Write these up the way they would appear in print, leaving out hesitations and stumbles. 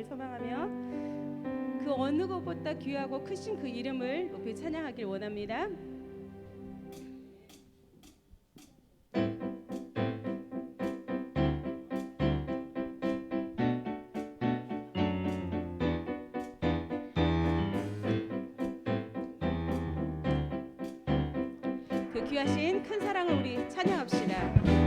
되시길 소망하며 그 어느 것보다 귀하고 크신 그 이름을 높이 찬양하길 원합니다. 그 귀하신 큰 사랑을 우리 찬양합시다.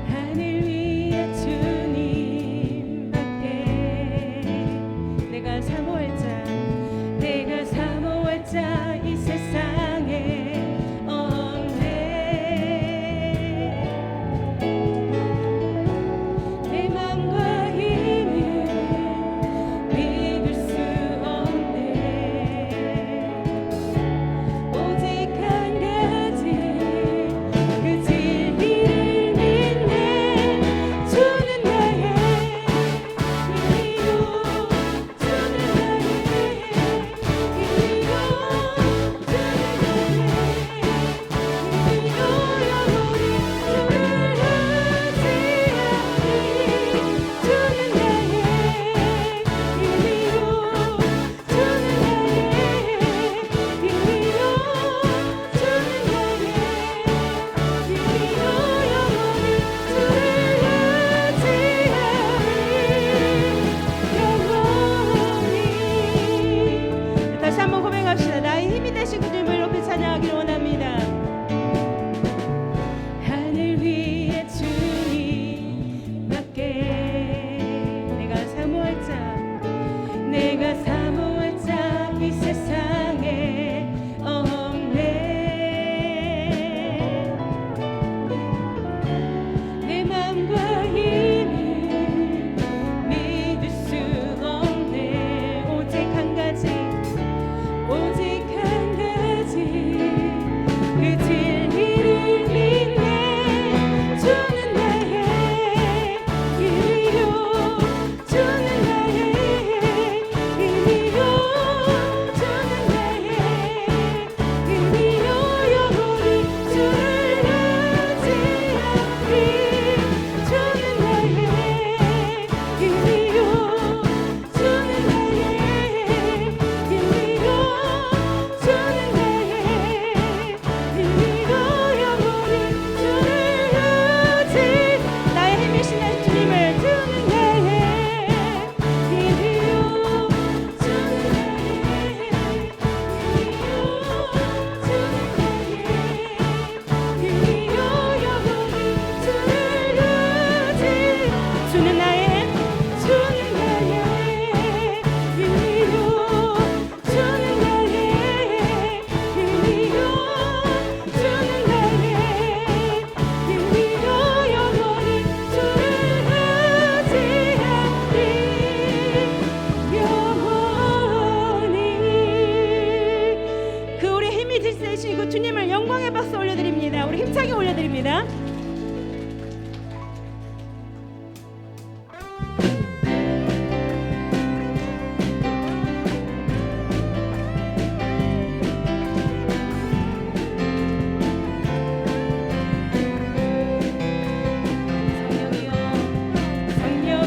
하늘 위에 주님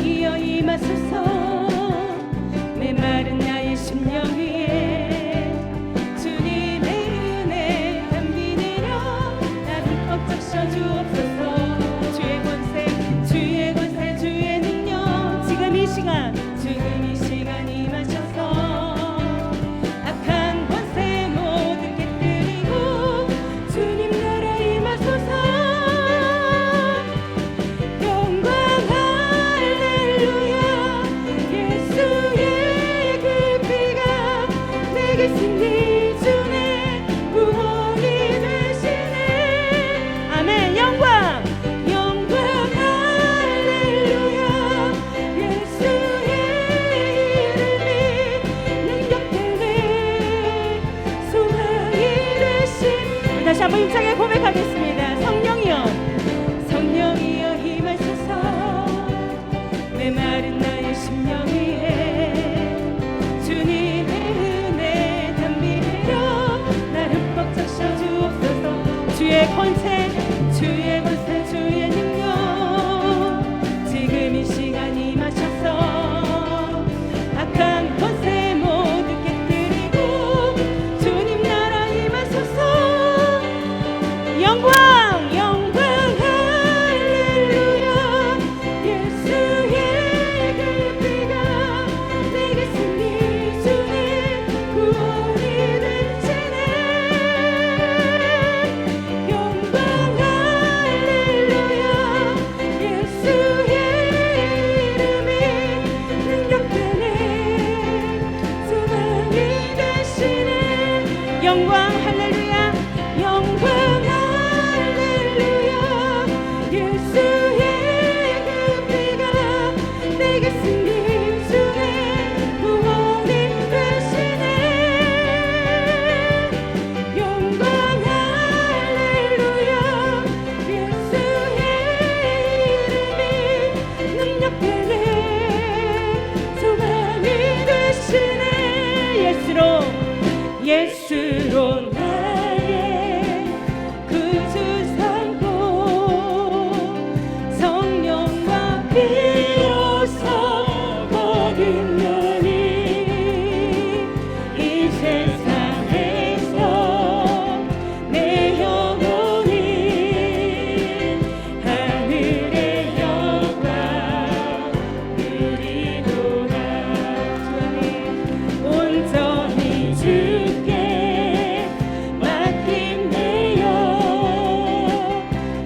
성령이여 임하소서 메마른 나의 심령 위에 주님의 은혜 담비 내려 나를 꽉 적셔주옵소서 주의 권세 주의 능력 지금 이 시간 임하셔서 악한 권세 모두 깨뜨리고 주님 나라 임하소서 영광 할렐루야 예수의 그 피가 내게 승리 주네 구원이 되시네 아멘 영광 할렐루야 예수의 이름이 능력되네 소망이 되신 다시 한번 힘차게 고백하겠습니다. 성령이여 힘하소서 메마른 나의 심령 위에 주님의 은혜 담비 내려 나를 꽉 적셔주옵소서 주의 권세 주의 능력 지금 이 시간 임하셔서 악한 권세 모두 깨뜨리고 주님 나라 임하소서 영광 할렐루야 예수의 그 피가 내게 승리 주네 구원이 되시네 영광 할렐루야 예수의 이름이 능력되네 소망이 되시네 영광 할렐루야 예수의 그 피가 내게 승리 주네 구원이 되시네 영광 할렐루야 예수의 이름이 능력되네 소망이 되시네 예수로 나의 구주 삼고 성령과 비로소 거듭나니 이 세상에서 내 영혼이 하늘의 영광 누리도다 온전히 주께 맡김내어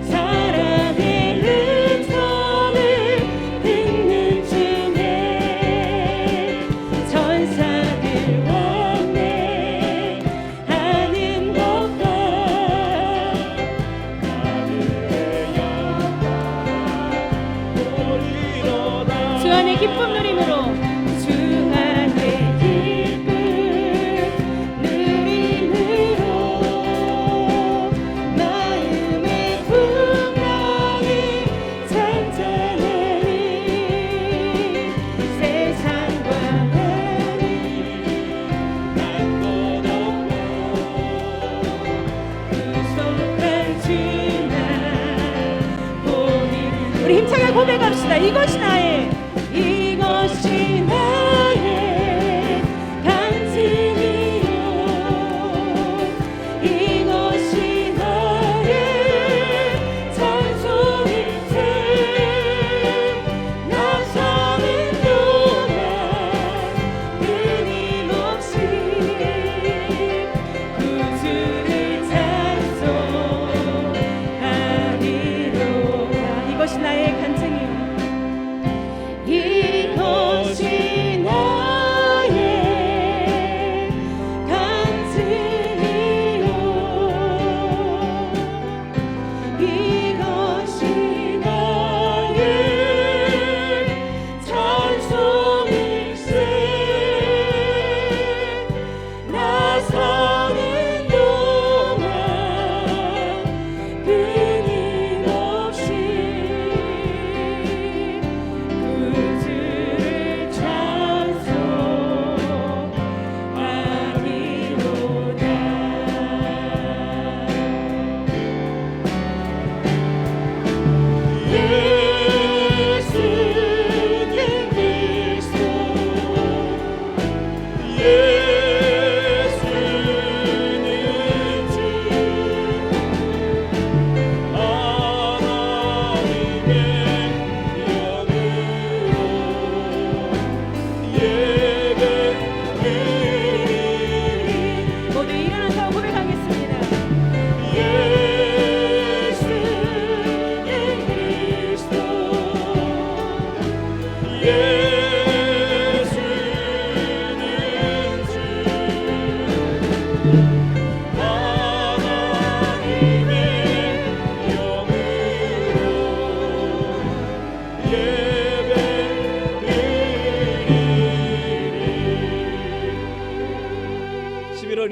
사랑의 은총을 듣는 중에 천사들 원내하는 것과 주 안에 기쁨 누림으로 주 안에 기쁨 누림으로 마음의 풍랑이 잔잔하니 세상과 하늘이 난 것 없고 구속한 주나 보니 우리 힘차게 고백합시다. 이것이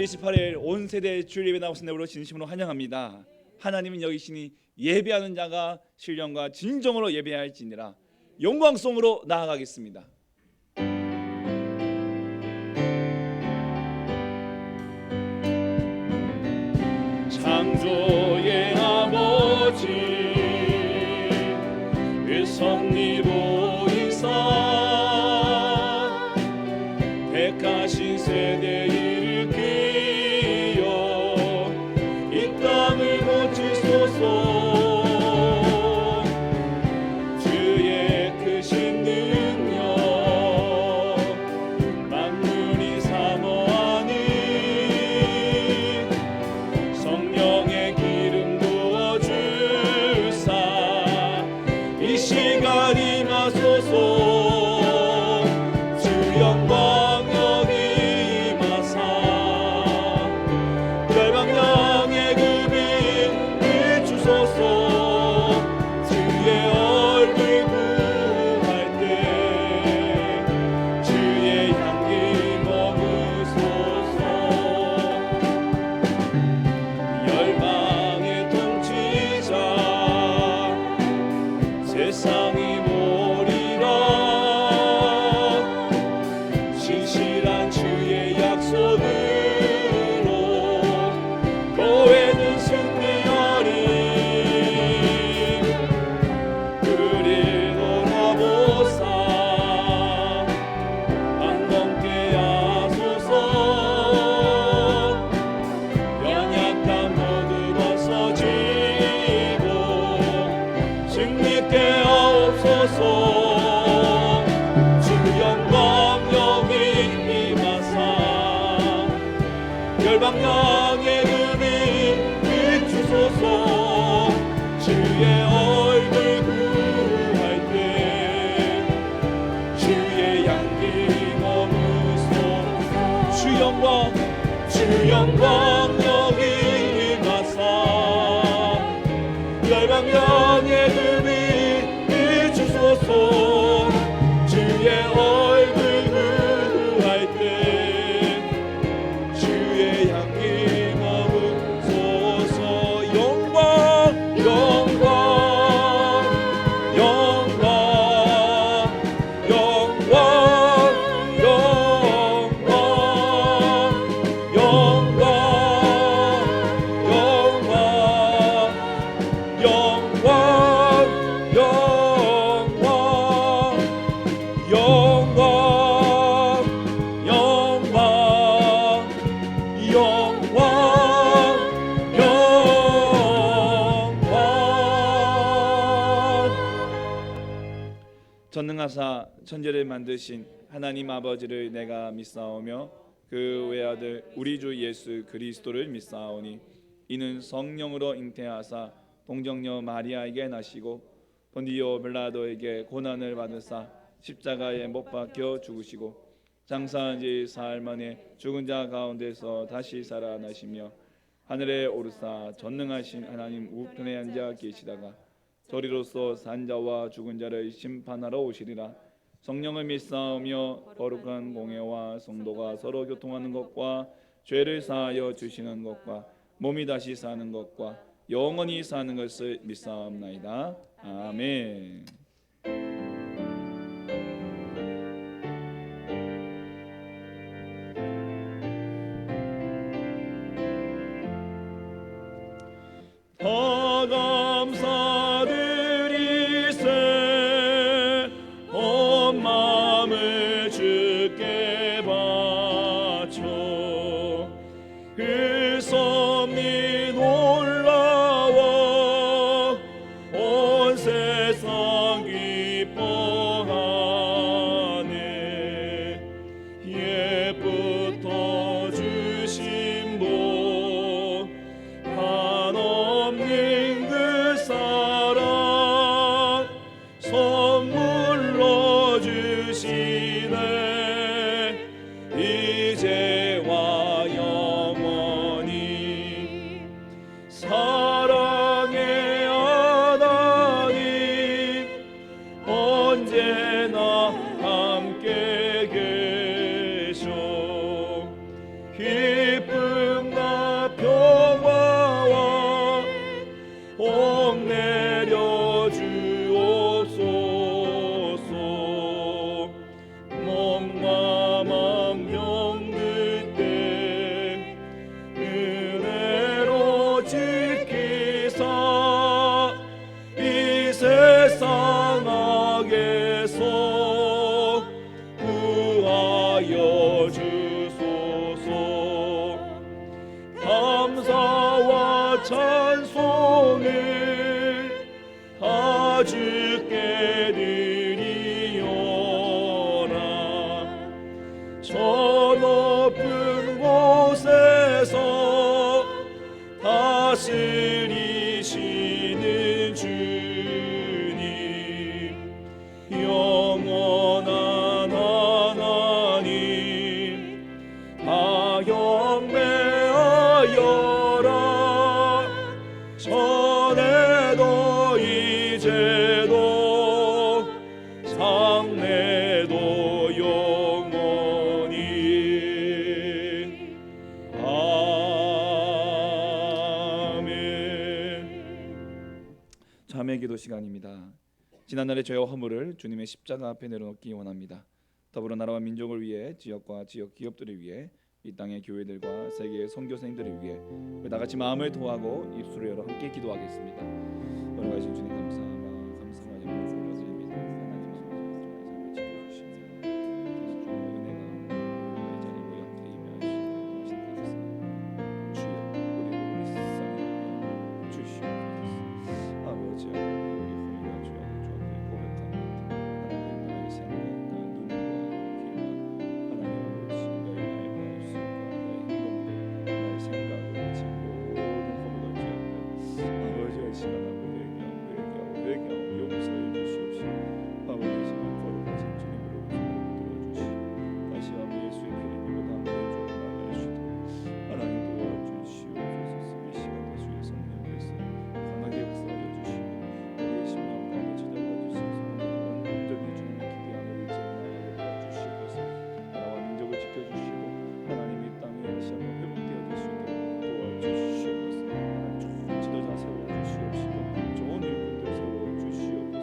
28일 온 세대 주일 예배 나오신 내로 진심으로 환영합니다. 하나님은 여기시니 예배하는 자가 신령과 진정으로 예배할지니라. 영광송으로 나아가겠습니다. 창조의 아버지 그 섭리 보이사 택하신 세대 주의 크신 능력 만물이 사모하니 성령의 기름 부어주사 이 시간 임하소서. 주 영광 여기 임하사 열방령의 금이 비추소서. 세상이 모리라 신실한 주의 약속으로 교회는 승리하리. 그리 돌아보사 방공케 하소서. 연약한 모두 벗어지고 승리케 하옵소서. 주 영광 여기 임하사 열방령의 금이 비추소서. 주의 얼굴 구할 때 주의 향기 머무소서. 주 영광 여기 임하사 열방령의 금이 비추소서. 주의 얼굴 구할 때 주의 향기 머무소서. 영광 영광 영광 영광 영광 영광 영광 전능하사 천지를 만드신 하나님 아버지를 내가 믿사오며 그 외아들 우리 주 예수 그리스도를 믿사오니 이는 성령으로 잉태하사 동정녀 마리아에게 나시고 본디오 빌라도에게 고난을 받으사 십자가에 못 박혀 죽으시고 장사한 지 사흘 만에 죽은 자 가운데서 다시 살아나시며 하늘에 오르사 전능하신 하나님 우편에 앉아 계시다가 저리로서 산자와 죽은 자를 심판하러 오시리라. 성령을 믿사오며 거룩한 공회와 성도가 서로 교통하는 것과 죄를 사하여 주시는 것과 몸이 다시 사는 것과 영원히 사는 것을 믿사옵나이다. 아멘. 더 감사드리세 온 마음을 주께 바쳐 그 섭리 놀라워 온 세상 되시네 이제와 영원히 사랑의 하나님 언제나 함께 계셔 기쁨과 평화와 복 내려 주옵소서 몸과 맘 병들 때 은혜로 지키사 이 세상 악에서 구하여 주소서 감사와 찬송을 다 주께 드리오라 저 높은 곳에서 다스리시는 주님 영원한 하나님 다 경배하여라 전에도 이제도 장래도 영원히 아멘. 자매 기도 시간입니다. 지난날의 죄와 허물을 주님의 십자가 앞에 내려놓기 원합니다. 더불어 나라와 민족을 위해 지역과 지역 기업들을 위해 이 땅의 교회들과 세계의 선교사님들을 위해 다같이 마음을 통하고 입술을 열어 함께 기도하겠습니다. 걸어가신 주님 감사합니다. 영광 올려드립니다. 하나님 지켜주시며 은혜가 나의 자리 모여 함께 임하시도록 하시옵소서. 주여 우리 세상에 주시옵소서. 아버지 하나님 우리 허리가 주하고 고백합니다. 하나님 나의 생각과 눈과 귀와 하나님 아버지 너희 나의 마음속과 나의 행동과 나의 생각을 지 모든 허물을 주하고 아버지의 시간하고 회개하고 용서해 주시옵시고 아버지의 거룩하신 주님으로 도와주시고 다시 아버지 예수의 피를 입고 담대히 나아가시도록 하나님 도와주시옵소서. 이 시간에 주의 성령께서 강하게 역사하여 주시고 우리의 심령 가운데 찾아와 주셔서 온전히 주님을 기대하며 의지하여 나아가게 도와주시옵소서. 나라와 민족을 지켜주시고 하나님 이 땅에 다시 한번 회복되어 줄 수 있도록 도와주시옵소서. 하나님 좋은 지도자 세워주시옵시고 좋은 일꾼들 세워주시옵소서.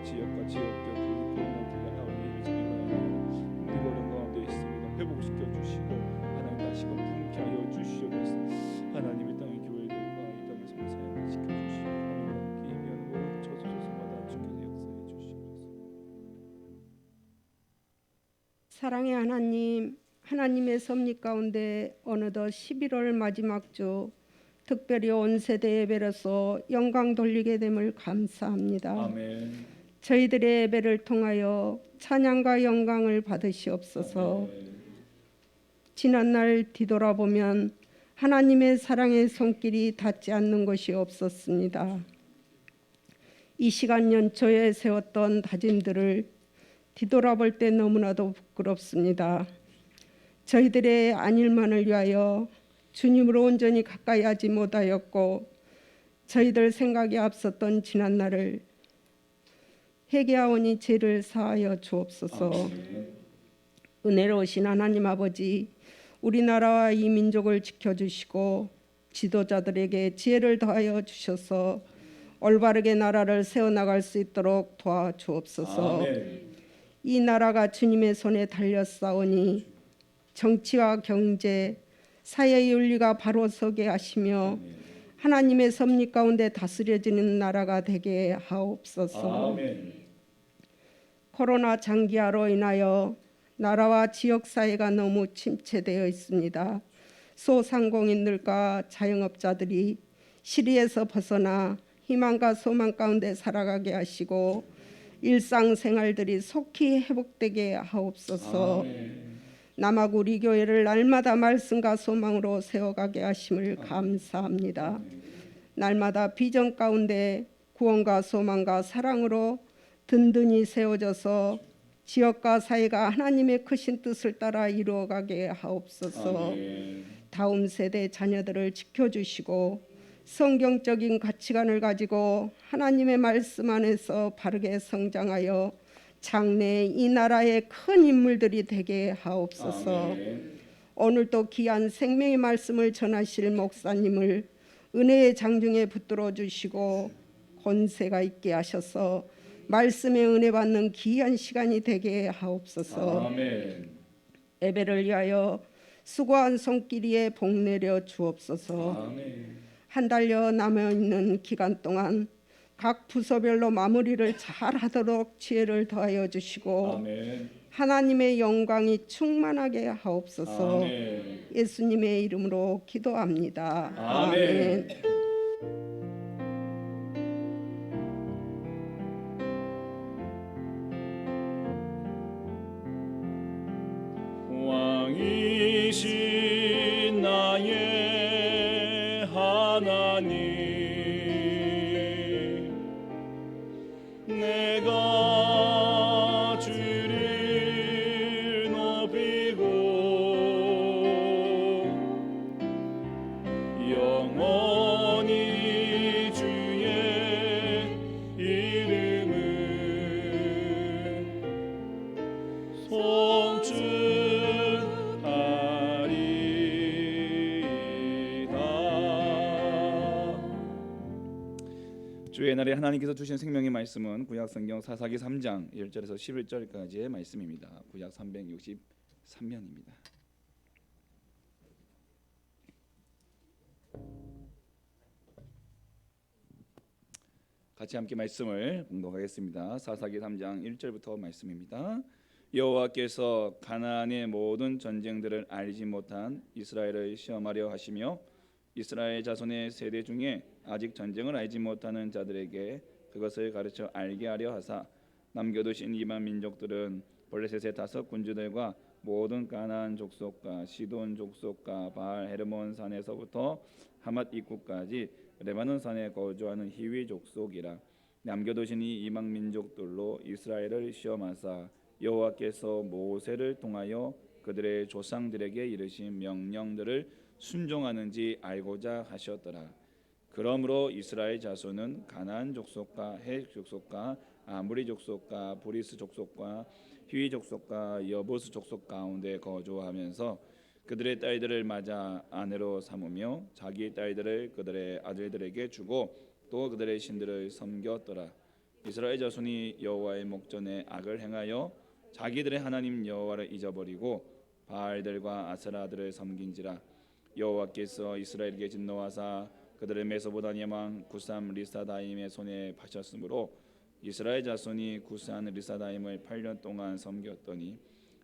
지역과 지역들이 코로나19가 하오니 힘들고 어려운 가운데 있습니다. 회복시켜 주시고 하나님 다시금 품게 하여 주시옵소서. 하나님 이 땅의 교회들과 이 땅의 성사님을 지켜주시고 하나님과 함께 임하는 모든 저주조소마다 주께서 역사해 주시옵소서. 사랑의 하나님, 하나님의 섭리 가운데 어느덧 11월 마지막 주 특별히 온 세대 예배로서 영광 돌리게 됨을 감사합니다. 아멘. 저희들의 예배를 통하여 찬양과 영광을 받으시옵소서. 아멘. 지난날 뒤돌아보면 하나님의 사랑의 손길이 닿지 않는 것이 없었습니다. 이 시간 연초에 세웠던 다짐들을 뒤돌아볼 때 너무나도 부끄럽습니다. 저희들의 안일만을 위하여 주님으로 온전히 가까이 하지 못하였고 저희들 생각이 앞섰던 지난날을 회개하오니 죄를 사하여 주옵소서. 은혜로우신 하나님 아버지, 우리나라와 이 민족을 지켜주시고 지도자들에게 지혜를 더하여 주셔서 올바르게 나라를 세워나갈 수 있도록 도와주옵소서. 아멘. 이 나라가 주님의 손에 달렸사오니 정치와 경제, 사회의 윤리가 바로 서게 하시며 하나님의 섭리 가운데 다스려지는 나라가 되게 하옵소서. 아멘. 코로나 장기화로 인하여 나라와 지역사회가 너무 침체되어 있습니다. 소상공인들과 자영업자들이 시리에서 벗어나 희망과 소망 가운데 살아가게 하시고 일상생활들이 속히 회복되게 하옵소서. 아멘. 남아구 우리 교회를 날마다 말씀과 소망으로 세워가게 하심을 감사합니다. 날마다 비전 가운데 구원과 소망과 사랑으로 든든히 세워져서 지역과 사회가 하나님의 크신 뜻을 따라 이루어가게 하옵소서. 아멘. 다음 세대 자녀들을 지켜주시고 성경적인 가치관을 가지고 하나님의 말씀 안에서 바르게 성장하여 장래 이 나라의 큰 인물들이 되게 하옵소서. 아멘. 오늘도 귀한 생명의 말씀을 전하실 목사님을 은혜의 장중에 붙들어 주시고 권세가 있게 하셔서 말씀의 은혜 받는 귀한 시간이 되게 하옵소서. 아멘. 예배를 위하여 수고한 손길이에 복 내려 주옵소서. 아멘. 한 달여 남아 있는 기간 동안 각 부서별로 마무리를 잘 하도록 지혜를 더하여 주시고 아멘. 하나님의 영광이 충만하게 하옵소서. 아멘. 예수님의 이름으로 기도합니다. 아멘. 왕이신 나의 하나님, 내가 주를 높이고 영원히 주의 이름을 주의 날에 하나님께서 주신 생명의 말씀은 구약성경 사사기 3장 1절에서 11절까지의 말씀입니다. 구약 363면입니다. 같이 함께 말씀을 공독하겠습니다. 사사기 3장 1절부터 말씀입니다. 여호와께서 가나안의 모든 전쟁들을 알지 못한 이스라엘을 시험하려 하시며 이스라엘 자손의 세대 중에 아직 전쟁을 알지 못하는 자들에게 그것을 가르쳐 알게 하려 하사 남겨두신 이방 민족들은 블레셋의 5 군주들과 모든 가나안 족속과 시돈 족속과 바알 헤르몬 산에서부터 하맛 입구까지 레바논 산에 거주하는 히위 족속이라. 남겨두신 이 이방 민족들로 이스라엘을 시험하사 여호와께서 모세를 통하여 그들의 조상들에게 이르신 명령들을 순종하는지 알고자 하셨더라. 그러므로 이스라엘 자손은 가나안 족속과 헷 족속과 아무리 족속과 브리스 족속과 히위 족속과 여부스 족속 가운데 거주하면서 그들의 딸들을 맞아 아내로 삼으며 자기 딸들을 그들의 아들들에게 주고 또 그들의 신들을 섬겼더라. 이스라엘 자손이 여호와의 목전에 악을 행하여 자기들의 하나님 여호와를 잊어버리고 바알들과 아세라들을 섬긴지라. 여호와께서 이스라엘에게 진노하사 그들을 메소보다미아 왕 구산 리사다임의 손에 파셨으므로 이스라엘 자손이 구산 리사다임을 8년 동안 섬겼더니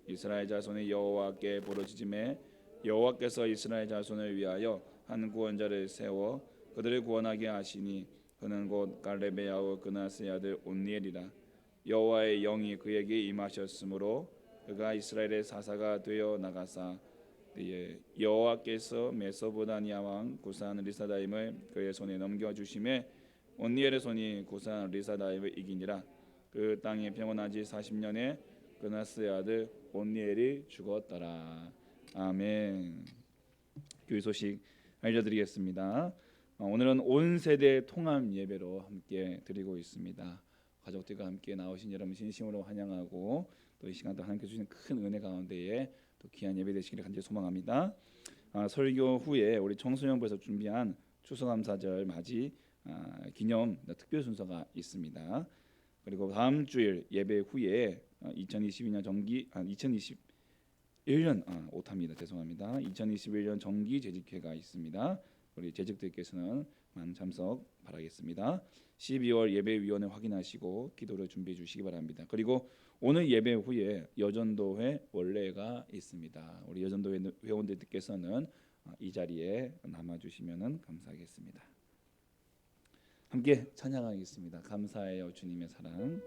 이스라엘 자손이 여호와께 부르짖음에 여호와께서 이스라엘 자손을 위하여 한 구원자를 세워 그들을 구원하게 하시니 그는 곧 갈렙의 아우 그나스의 아들 온니엘이라. 여호와의 영이 그에게 임하셨으므로 그가 이스라엘의 사사가 되어 나가사 여호와께서 메소보다미아 왕 구산 리사다임을 그의 손에 넘겨주심에 온니엘의 손이 구산 리사다임을 이기니라. 그 땅이 평온하지 40년에 그나스의 아들 온니엘이 죽었더라. 아멘. 교회 소식 알려드리겠습니다. 오늘은 온 세대 통합 예배로 함께 드리고 있습니다. 가족들과 함께 나오신 여러분 진심으로 환영하고 또 이 시간도 하나님께 주신 큰 은혜 가운데에 또 귀한 예배 되시기를 간절히 소망합니다. 설교 후에 우리 청소년부에서 준비한 추수감사절 맞이 기념 특별 순서가 있습니다. 그리고 다음 주일 예배 후에 2021년 정기 2021년 오타입니다. 죄송합니다. 2021년 정기 재직회가 있습니다. 우리 재직들께서는 많은 참석 바라겠습니다. 12월 예배위원회 확인하시고 기도를 준비해 주시기 바랍니다. 그리고 오늘 예배 후에 여전도회 원례가 있습니다. 우리 여전도회 회원들께서는 이 자리에 남아주시면 감사하겠습니다. 함께 찬양하겠습니다. 감사해요 주님의 사랑.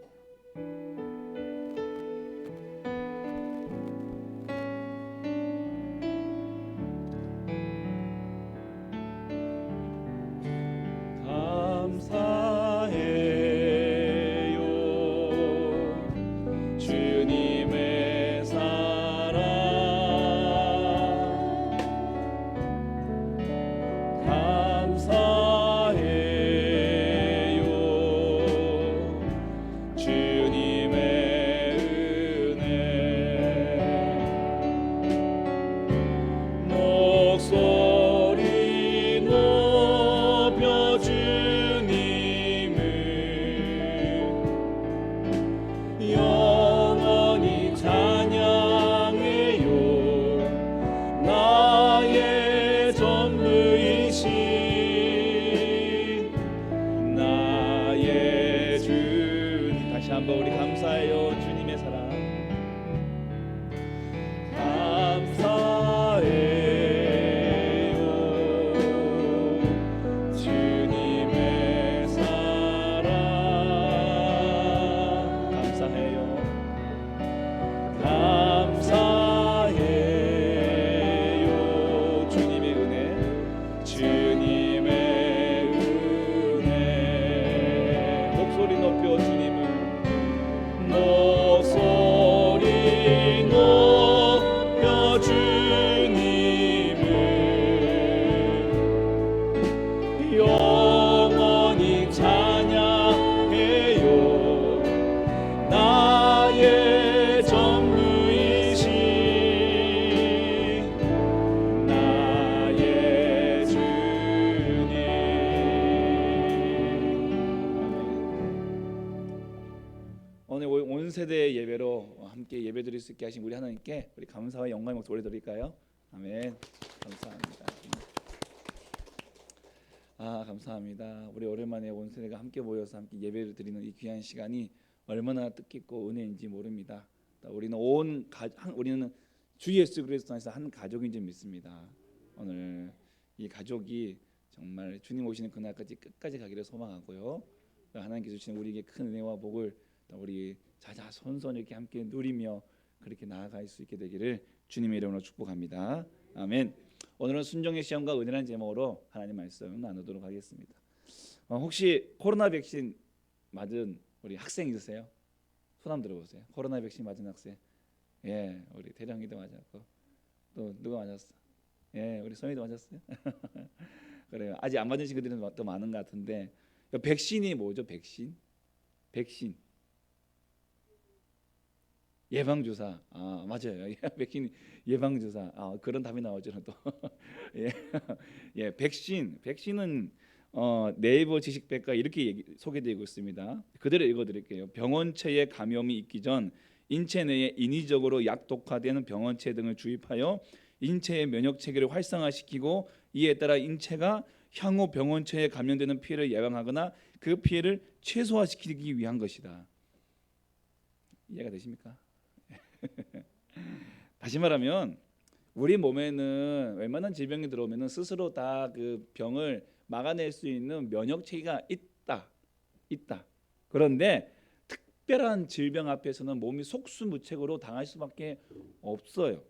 감사해요 주님 예배로 함께 예배드릴 수 있게 하신 우리 하나님께 우리 감사와 영광의 목소리 올려드릴까요? 아멘. 감사합니다. 감사합니다. 우리 오랜만에 온 세대가 함께 모여서 함께 예배를 드리는 이 귀한 시간이 얼마나 뜻깊고 은혜인지 모릅니다. 우리는 주 예수 그리스도 안에서 한 가족인 줄 믿습니다. 오늘 이 가족이 정말 주님 오시는 그날까지 끝까지 가기를 소망하고요. 하나님께서 주시는 우리에게 큰 은혜와 복을 우리 자자손손 이렇게 함께 누리며 그렇게 나아갈 수 있게 되기를 주님의 이름으로 축복합니다. 아멘. 오늘은 순종의 시험과 은혜라는 제목으로 하나님 말씀 나누도록 하겠습니다. 혹시 코로나 백신 맞은 우리 학생 있으세요? 손 한번 들어보세요. 코로나 백신 맞은 학생. 예, 우리 대령이도 맞았고 또 누가 맞았어? 예, 우리 소미도 맞았어요. 그래요. 아직 안 맞으신 분들은 또 많은 것 같은데 백신이 뭐죠? 백신 예방주사. 맞아요. 백신 예방주사. 그런 답이 나오죠 또. 예, 백신은 네이버 지식백과 이렇게 소개되고 있습니다. 그대로 읽어드릴게요. 병원체에 감염이 있기 전 인체 내에 인위적으로 약독화되는 병원체 등을 주입하여 인체의 면역 체계를 활성화시키고 이에 따라 인체가 향후 병원체에 감염되는 피해를 예방하거나 그 피해를 최소화시키기 위한 것이다. 이해가 되십니까? 다시 말하면 우리 몸에는 웬만한 질병이 들어오면 스스로 다 그 병을 막아낼 수 있는 면역 체계가 있다. 그런데 특별한 질병 앞에서는 몸이 속수무책으로 당할 수밖에 없어요.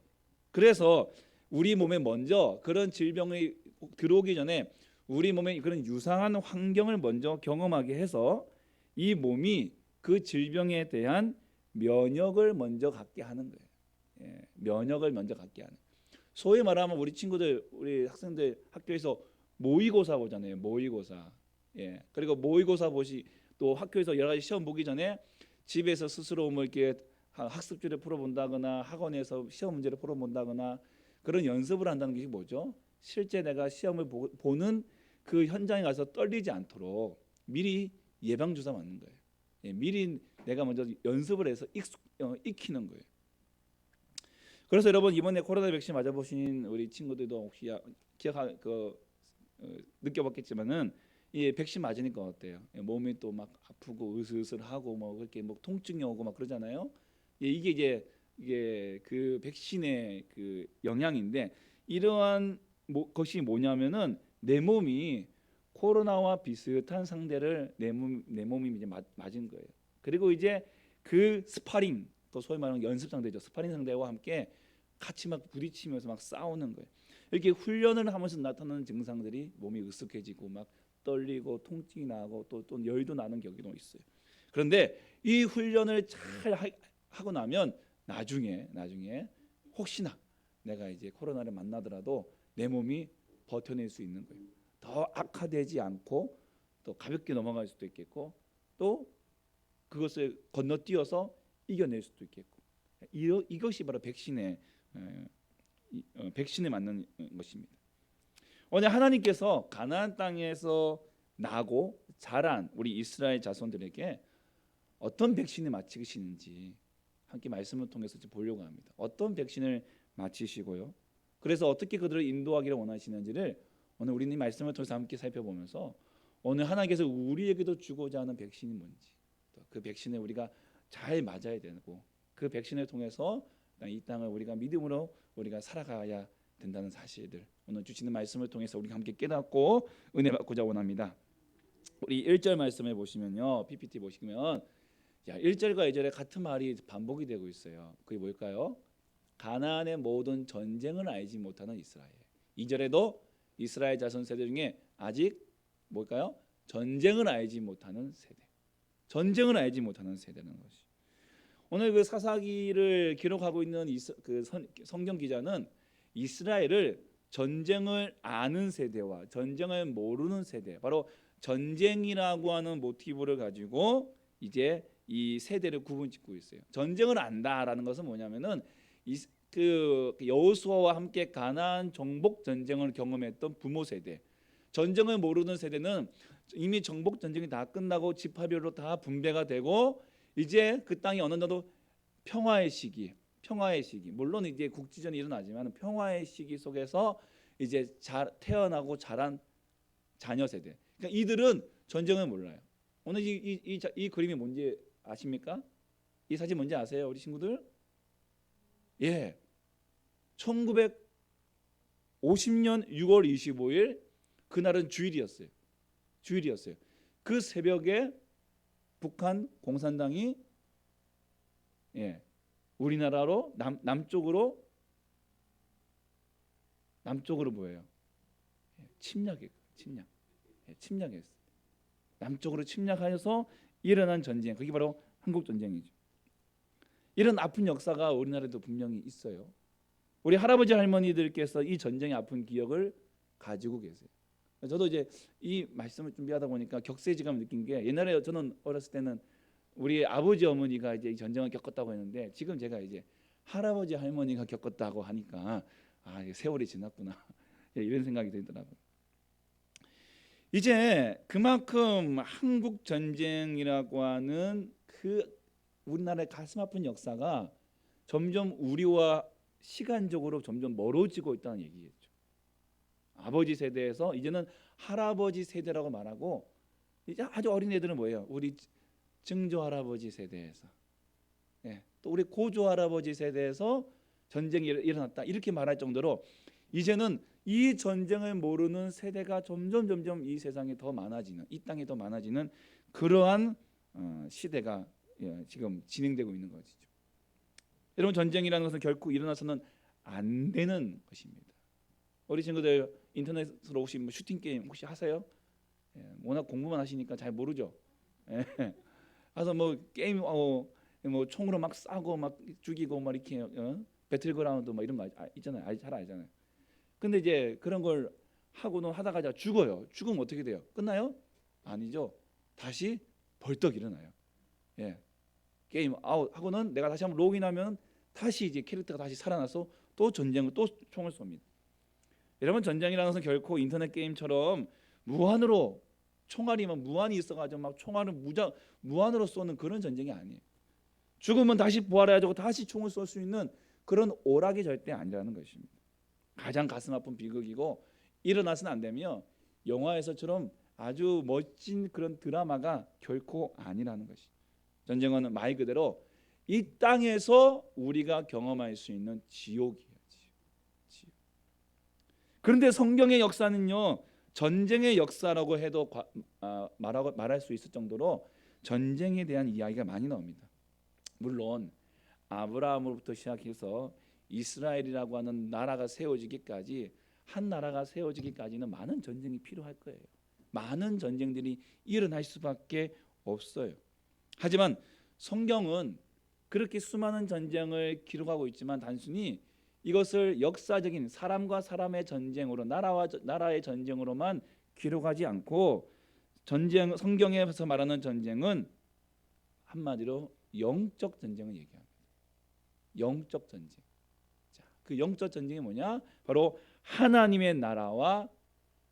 그래서 우리 몸에 먼저 그런 질병이 들어오기 전에 우리 몸에 그런 유사한 환경을 먼저 경험하게 해서 이 몸이 그 질병에 대한 면역을 먼저 갖게 하는 거예요. 면역을 먼저 갖게 하는. 소위 말하면 우리 친구들, 우리 학생들 학교에서 모의고사 보잖아요. 모의고사. 그리고 모의고사 또 학교에서 여러 가지 시험 보기 전에 집에서 스스로 뭐 이렇게 학습지를 풀어본다거나 학원에서 시험 문제를 풀어본다거나 그런 연습을 한다는 게 뭐죠? 실제 내가 시험을 보는 그 현장에 가서 떨리지 않도록 미리 예방주사 맞는 거예요. 미리 내가 먼저 연습을 해서 익히는 거예요. 그래서 여러분 이번에 코로나 백신 맞아보신 우리 친구들도 혹시 느껴봤겠지만은 이 백신 맞으니까 어때요? 몸이 또 막 아프고 으슬으슬하고 뭐 그렇게 뭐 통증이 오고 막 그러잖아요. 이게 그 백신의 그 영향인데 이러한 것이 뭐냐면은 내 몸이 코로나와 비슷한 상대를 내 몸이 이제 맞은 거예요. 그리고 이제 그 스파링 또 소위 말하는 연습 상대죠. 스파링 상대와 함께 같이 막 부딪히면서 막 싸우는 거예요. 이렇게 훈련을 하면서 나타나는 증상들이 몸이 으쓱해지고 막 떨리고 통증이 나고 또 열도 나는 경우도 있어요. 그런데 이 훈련을 잘 하고 나면 나중에 혹시나 내가 이제 코로나를 만나더라도 내 몸이 버텨낼 수 있는 거예요. 더 악화되지 않고 또 가볍게 넘어갈 수도 있겠고 또 그것을 건너뛰어서 이겨낼 수도 있겠고 이것이 바로 백신에 맞는 것입니다. 오늘 하나님께서 가나안 땅에서 나고 자란 우리 이스라엘 자손들에게 어떤 백신을 맞히시는지 함께 말씀을 통해서 보려고 합니다. 어떤 백신을 맞히시고요. 그래서 어떻게 그들을 인도하기를 원하시는지를 오늘 우리는 이 말씀을 통해서 함께 살펴보면서 오늘 하나님께서 우리에게도 주고자 하는 백신이 뭔지 그 백신을 우리가 잘 맞아야 되고 그 백신을 통해서 이 땅을 우리가 믿음으로 우리가 살아가야 된다는 사실들 오늘 주시는 말씀을 통해서 우리가 함께 깨닫고 은혜 받고자 원합니다. 우리 1절 말씀을 보시면요. PPT 보시면 1절과 2절에 같은 말이 반복이 되고 있어요. 그게 뭘까요? 가나안의 모든 전쟁을 알지 못하는 이스라엘. 2절에도 이스라엘 자손 세대 중에 아직 뭘까요? 전쟁을 알지 못하는 세대. 전쟁을 알지 못하는 세대라는 것이. 오늘 그 사사기를 기록하고 있는 그 성경 기자는 이스라엘을 전쟁을 아는 세대와 전쟁을 모르는 세대, 바로 전쟁이라고 하는 모티브를 가지고 이제 이 세대를 구분짓고 있어요. 전쟁을 안다라는 것은 뭐냐면은 그 여호수아와 함께 가나안 정복 전쟁을 경험했던 부모 세대. 전쟁을 모르는 세대는 이미 정복 전쟁이 다 끝나고 지파별로 다 분배가 되고 이제 그 땅이 어느 정도 평화의 시기, 물론 이제 국지전이 일어나지만 평화의 시기 속에서 이제 태어나고 자란 자녀 세대. 그러니까 이들은 전쟁을 몰라요. 오늘 이 그림이 뭔지 아십니까? 이 사진 뭔지 아세요, 우리 친구들? 예, 1950년 6월 25일 그날은 주일이었어요. 그 새벽에 북한 공산당이 우리나라로 남쪽으로 뭐예요? 침략했어요. 남쪽으로 침략하여서 일어난 전쟁, 그게 바로 한국 전쟁이죠. 이런 아픈 역사가 우리나라에도 분명히 있어요. 우리 할아버지 할머니들께서 이 전쟁의 아픈 기억을 가지고 계세요. 저도 이제 이 말씀을 준비하다 보니까 격세지감을 느낀 게, 옛날에 저는 어렸을 때는 우리 아버지 어머니가 이제 이 전쟁을 겪었다고 했는데, 지금 제가 이제 할아버지 할머니가 겪었다고 하니까 세월이 지났구나 이런 생각이 들더라고요. 이제 그만큼 한국 전쟁이라고 하는 그 우리나라의 가슴 아픈 역사가 점점 우리와 시간적으로 점점 멀어지고 있다는 얘기겠죠. 아버지 세대에서 이제는 할아버지 세대라고 말하고, 이제 아주 어린 애들은 뭐예요? 우리 증조 할아버지 세대에서, 또 우리 고조 할아버지 세대에서 전쟁이 일어났다 이렇게 말할 정도로 이제는 이 전쟁을 모르는 세대가 점점 이 세상에 더 많아지는, 이 땅에 더 많아지는 그러한 시대가 지금 진행되고 있는 것이죠. 여러분, 전쟁이라는 것은 결코 일어나서는 안 되는 것입니다. 우리 친구들 인터넷으로 혹시 뭐 슈팅 게임 혹시 하세요? 워낙 공부만 하시니까 잘 모르죠. 그래서 뭐 게임 뭐 총으로 막 쏴고 막 죽이고 막 이렇게 배틀그라운드 뭐 이런 거 있잖아요. 잘 알잖아요. 근데 이제 그런 걸 하고는 하다가 죽어요. 죽으면 어떻게 돼요? 끝나요? 아니죠. 다시 벌떡 일어나요. 게임 아웃 하고는 내가 다시 한번 로그인하면 다시 이제 캐릭터가 다시 살아나서 또 전쟁을 또 총을 쏩니다. 여러분, 전쟁이라는 것은 결코 인터넷 게임처럼 무한으로 총알이 막 무한히 있어가지고 막 총알을 무한으로 쏘는 그런 전쟁이 아니에요. 죽으면 다시 부활해가지고 다시 총을 쏠 수 있는 그런 오락이 절대 아니라는 것입니다. 가장 가슴 아픈 비극이고, 일어나서는 안 되며 영화에서처럼 아주 멋진 그런 드라마가 결코 아니라는 것이. 전쟁은 말 그대로 이 땅에서 우리가 경험할 수 있는 지옥이에요. 지옥. 그런데 성경의 역사는요, 전쟁의 역사라고 해도 말할 수 있을 정도로 전쟁에 대한 이야기가 많이 나옵니다. 물론 아브라함으로부터 시작해서 이스라엘이라고 하는 나라가 세워지기까지, 한 나라가 세워지기까지는 많은 전쟁이 필요할 거예요. 많은 전쟁들이 일어날 수밖에 없어요. 하지만 성경은 그렇게 수많은 전쟁을 기록하고 있지만 단순히 이것을 역사적인 사람과 사람의 전쟁으로, 나라와 나라의 전쟁으로만 기록하지 않고, 성경에서 말하는 전쟁은 한마디로 영적 전쟁을 얘기합니다. 영적 전쟁. 자, 그 영적 전쟁이 뭐냐? 바로 하나님의 나라와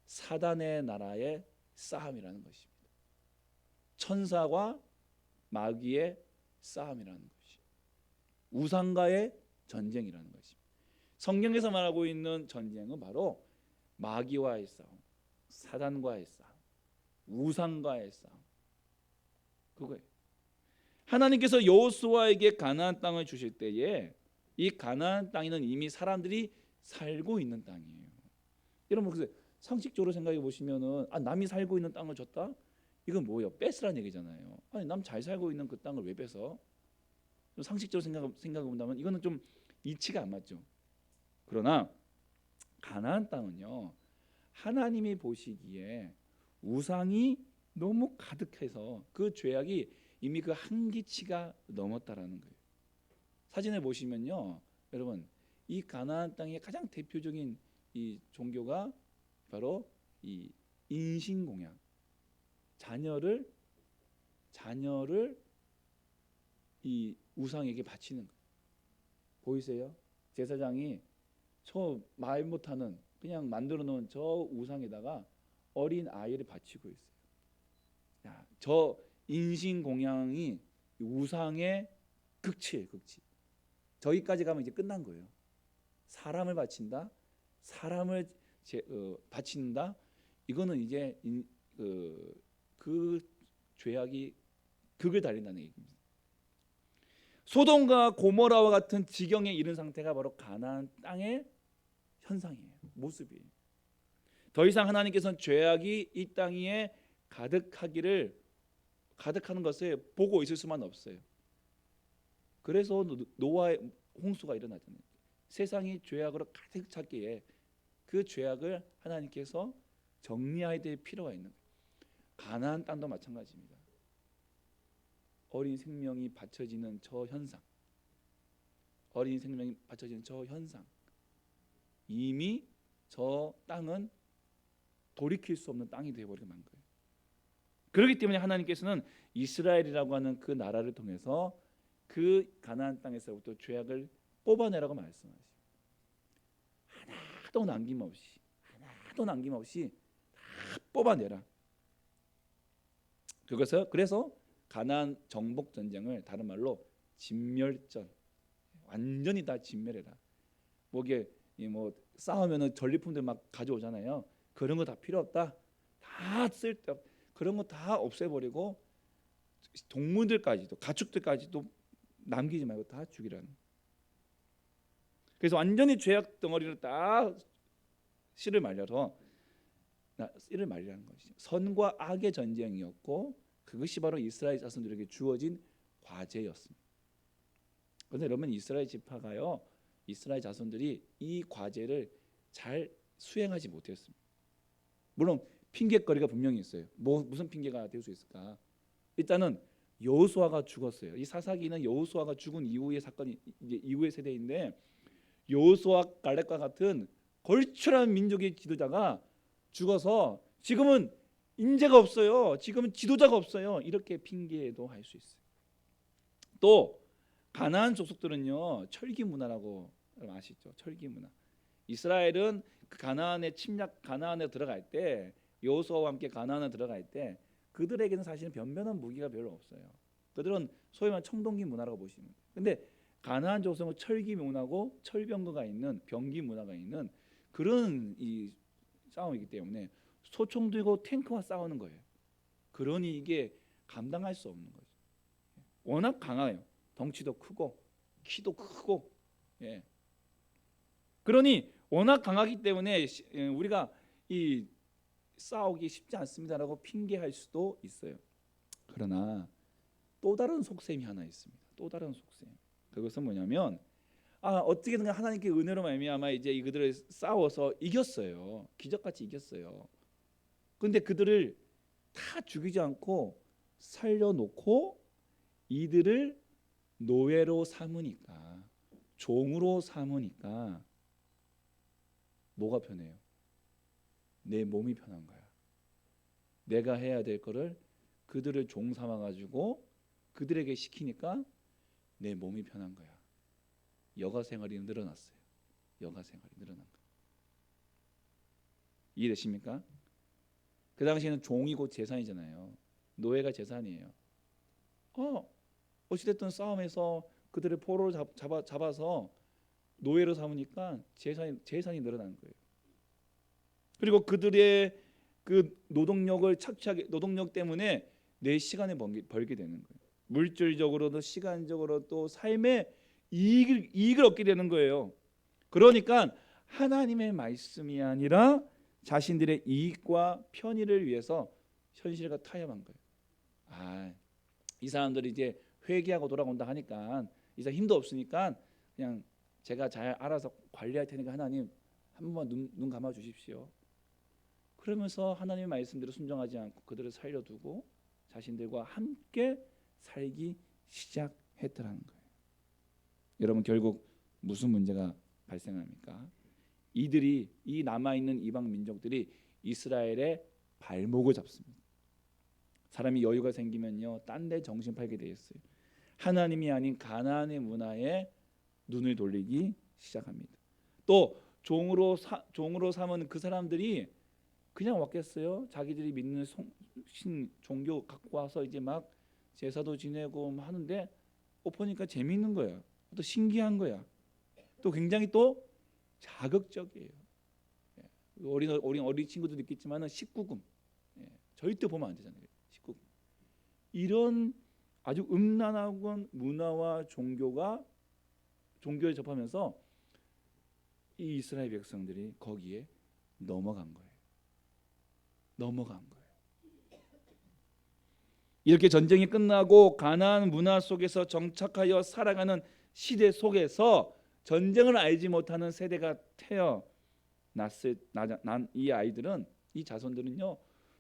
사단의 나라의 싸움이라는 것입니다. 천사와 마귀의 싸움이라는 것이, 우상과의 전쟁이라는 것입니다. 성경에서 말하고 있는 전쟁은 바로 마귀와의 싸움, 사단과의 싸움, 우상과의 싸움, 그거예요. 하나님께서 여호수아에게 가나안 땅을 주실 때에 이 가나안 땅에는 이미 사람들이 살고 있는 땅이에요. 여러분, 그래서 상식적으로 생각해 보시면은 남이 살고 있는 땅을 줬다? 이건 뭐예요? 뺏으라는 얘기잖아요. 아니, 남 잘 살고 있는 그 땅을 왜 뺏어? 상식적으로 생각해 본다면 이거는 좀 이치가 안 맞죠. 그러나 가나안 땅은요, 하나님이 보시기에 우상이 너무 가득해서 그 죄악이 이미 그 한계치가 넘었다라는 거예요. 사진을 보시면요, 여러분, 이 가나안 땅의 가장 대표적인 이 종교가 바로 이 인신공양, 자녀를 이 우상에게 바치는 거예요. 보이세요? 제사장이 저 말 못하는 그냥 만들어 놓은 저 우상에다가 어린 아이를 바치고 있어요. 자, 저 인신공양이 우상의 극치예요, 극치. 저기까지 가면 이제 끝난 거예요. 사람을 바친다, 사람을 바친다. 이거는 이제 그 죄악이 극을 달린다는 얘기입니다. 소돔과 고모라와 같은 지경에 이른 상태가 바로 가나안 땅의 현상이에요. 모습이에요. 더 이상 하나님께서는 죄악이 이 땅 위에 가득하는 것을 보고 있을 수만 없어요. 그래서 노아의 홍수가 일어나잖아요. 세상이 죄악으로 가득 찼기에 그 죄악을 하나님께서 정리해야 될 필요가 있는 거예요. 가나안 땅도 마찬가지입니다. 어린 생명이 바쳐지는 저 현상, 어린 생명이 바쳐지는 저 현상, 이미 저 땅은 돌이킬 수 없는 땅이 되어버리게 만 거예요. 그렇기 때문에 하나님께서는 이스라엘이라고 하는 그 나라를 통해서 그 가나안 땅에서부터 죄악을 뽑아내라고 말씀하시죠. 하나도 남김없이 다 뽑아내라. 그래서 가나안 정복 전쟁을 다른 말로 진멸전, 완전히 다 진멸해라. 뭐게 싸우면은 전리품들 막 가져오잖아요. 그런 거 다 필요 없다. 다 쓸데없. 그런 거 다 없애버리고 동물들까지도 가축들까지도 남기지 말고 다 죽이라는. 그래서 완전히 죄악 덩어리를 다 씨를 말리라는 것이죠. 선과 악의 전쟁이었고 그것이 바로 이스라엘 자손들에게 주어진 과제였습니다. 그런데 여러분, 이스라엘 지파가요, 이스라엘 자손들이 이 과제를 잘 수행하지 못했습니다. 물론 핑계거리가 분명히 있어요. 무슨 핑계가 될 수 있을까? 일단은 여호수아가 죽었어요. 이 사사기는 여호수아가 죽은 이후의 사건이 이제 이후의 세대인데, 여호수아 갈렙과 같은 걸출한 민족의 지도자가 죽어서 지금은 인재가 없어요. 지금은 지도자가 없어요. 이렇게 핑계도 할 수 있어요. 또 가나안 족속들은요, 철기 문화라고 아시죠? 철기 문화. 이스라엘은 그 가나안에 들어갈 때, 여호수아와 함께 가나안에 들어갈 때 그들에게는 사실은 변변한 무기가 별로 없어요. 그들은 소위 말하는 청동기 문화라고 보시면 돼요. 근데 가나안 족속은 철기 문화고 철병거가 있는 병기 문화가 있는 그런 이 싸움이기 때문에 소총 들고 탱크와 싸우는 거예요. 그러니 이게 감당할 수 없는 거죠. 워낙 강해요. 덩치도 크고 키도 크고, 예. 그러니 워낙 강하기 때문에 우리가 이 싸우기 쉽지 않습니다라고 핑계할 수도 있어요. 그러나 또 다른 속셈이 하나 있습니다. 또 다른 속셈. 그것은 뭐냐면, 어떻게든 하나님께 은혜로 말미암아 이제 이들을 싸워서 이겼어요. 기적같이 이겼어요. 근데 그들을 다 죽이지 않고 살려놓고 이들을 노예로 삼으니까, 종으로 삼으니까 뭐가 편해요? 내 몸이 편한 거야. 내가 해야 될 거를 그들을 종 삼아 가지고 그들에게 시키니까 내 몸이 편한 거야. 여가 생활이 늘어났어요. 여가 생활이 늘어난 거야. 이해되십니까? 그 당시에는 종이 곧 재산이잖아요. 노예가 재산이에요. 어찌됐든 싸움에서 그들을 포로로 잡아서 노예로 삼으니까 재산이 늘어난 거예요. 그리고 그들의 그 노동력 때문에 내 시간을 벌게 되는 거예요. 물질적으로도 시간적으로도 삶의 이익을 얻게 되는 거예요. 그러니까 하나님의 말씀이 아니라 자신들의 이익과 편의를 위해서 현실과 타협한 거예요. 이 사람들이 이제 회개하고 돌아온다 하니까 이제 힘도 없으니까 그냥 제가 잘 알아서 관리할 테니까 하나님 한 번만 눈 감아 주십시오. 그러면서 하나님의 말씀대로 순종하지 않고 그들을 살려두고 자신들과 함께 살기 시작했더라는 거예요. 여러분, 결국 무슨 문제가 발생합니까? 이 남아있는 이방 민족들이 이스라엘의 발목을 잡습니다. 사람이 여유가 생기면요, 딴 데 정신 팔게 돼 있어요. 하나님이 아닌 가나안의 문화에 눈을 돌리기 시작합니다. 또 종으로 삼은 그 사람들이 그냥 왔겠어요? 자기들이 믿는 종교 갖고 와서 이제 막 제사도 지내고 하는데 보니까 재미있는 거예요. 또 신기한 거야. 또 굉장히 또 자극적이에요. 어린 친구들도 있겠지만은 19금 절대 보면 안 되잖아요. 19금 이런 아주 음란하고 문화와 종교에 접하면서 이 이스라엘 백성들이 거기에 넘어간 거예요. 이렇게 전쟁이 끝나고 가나안 문화 속에서 정착하여 살아가는 시대 속에서 전쟁을 알지 못하는 세대가 난 이 아이들은, 이 자손들은요,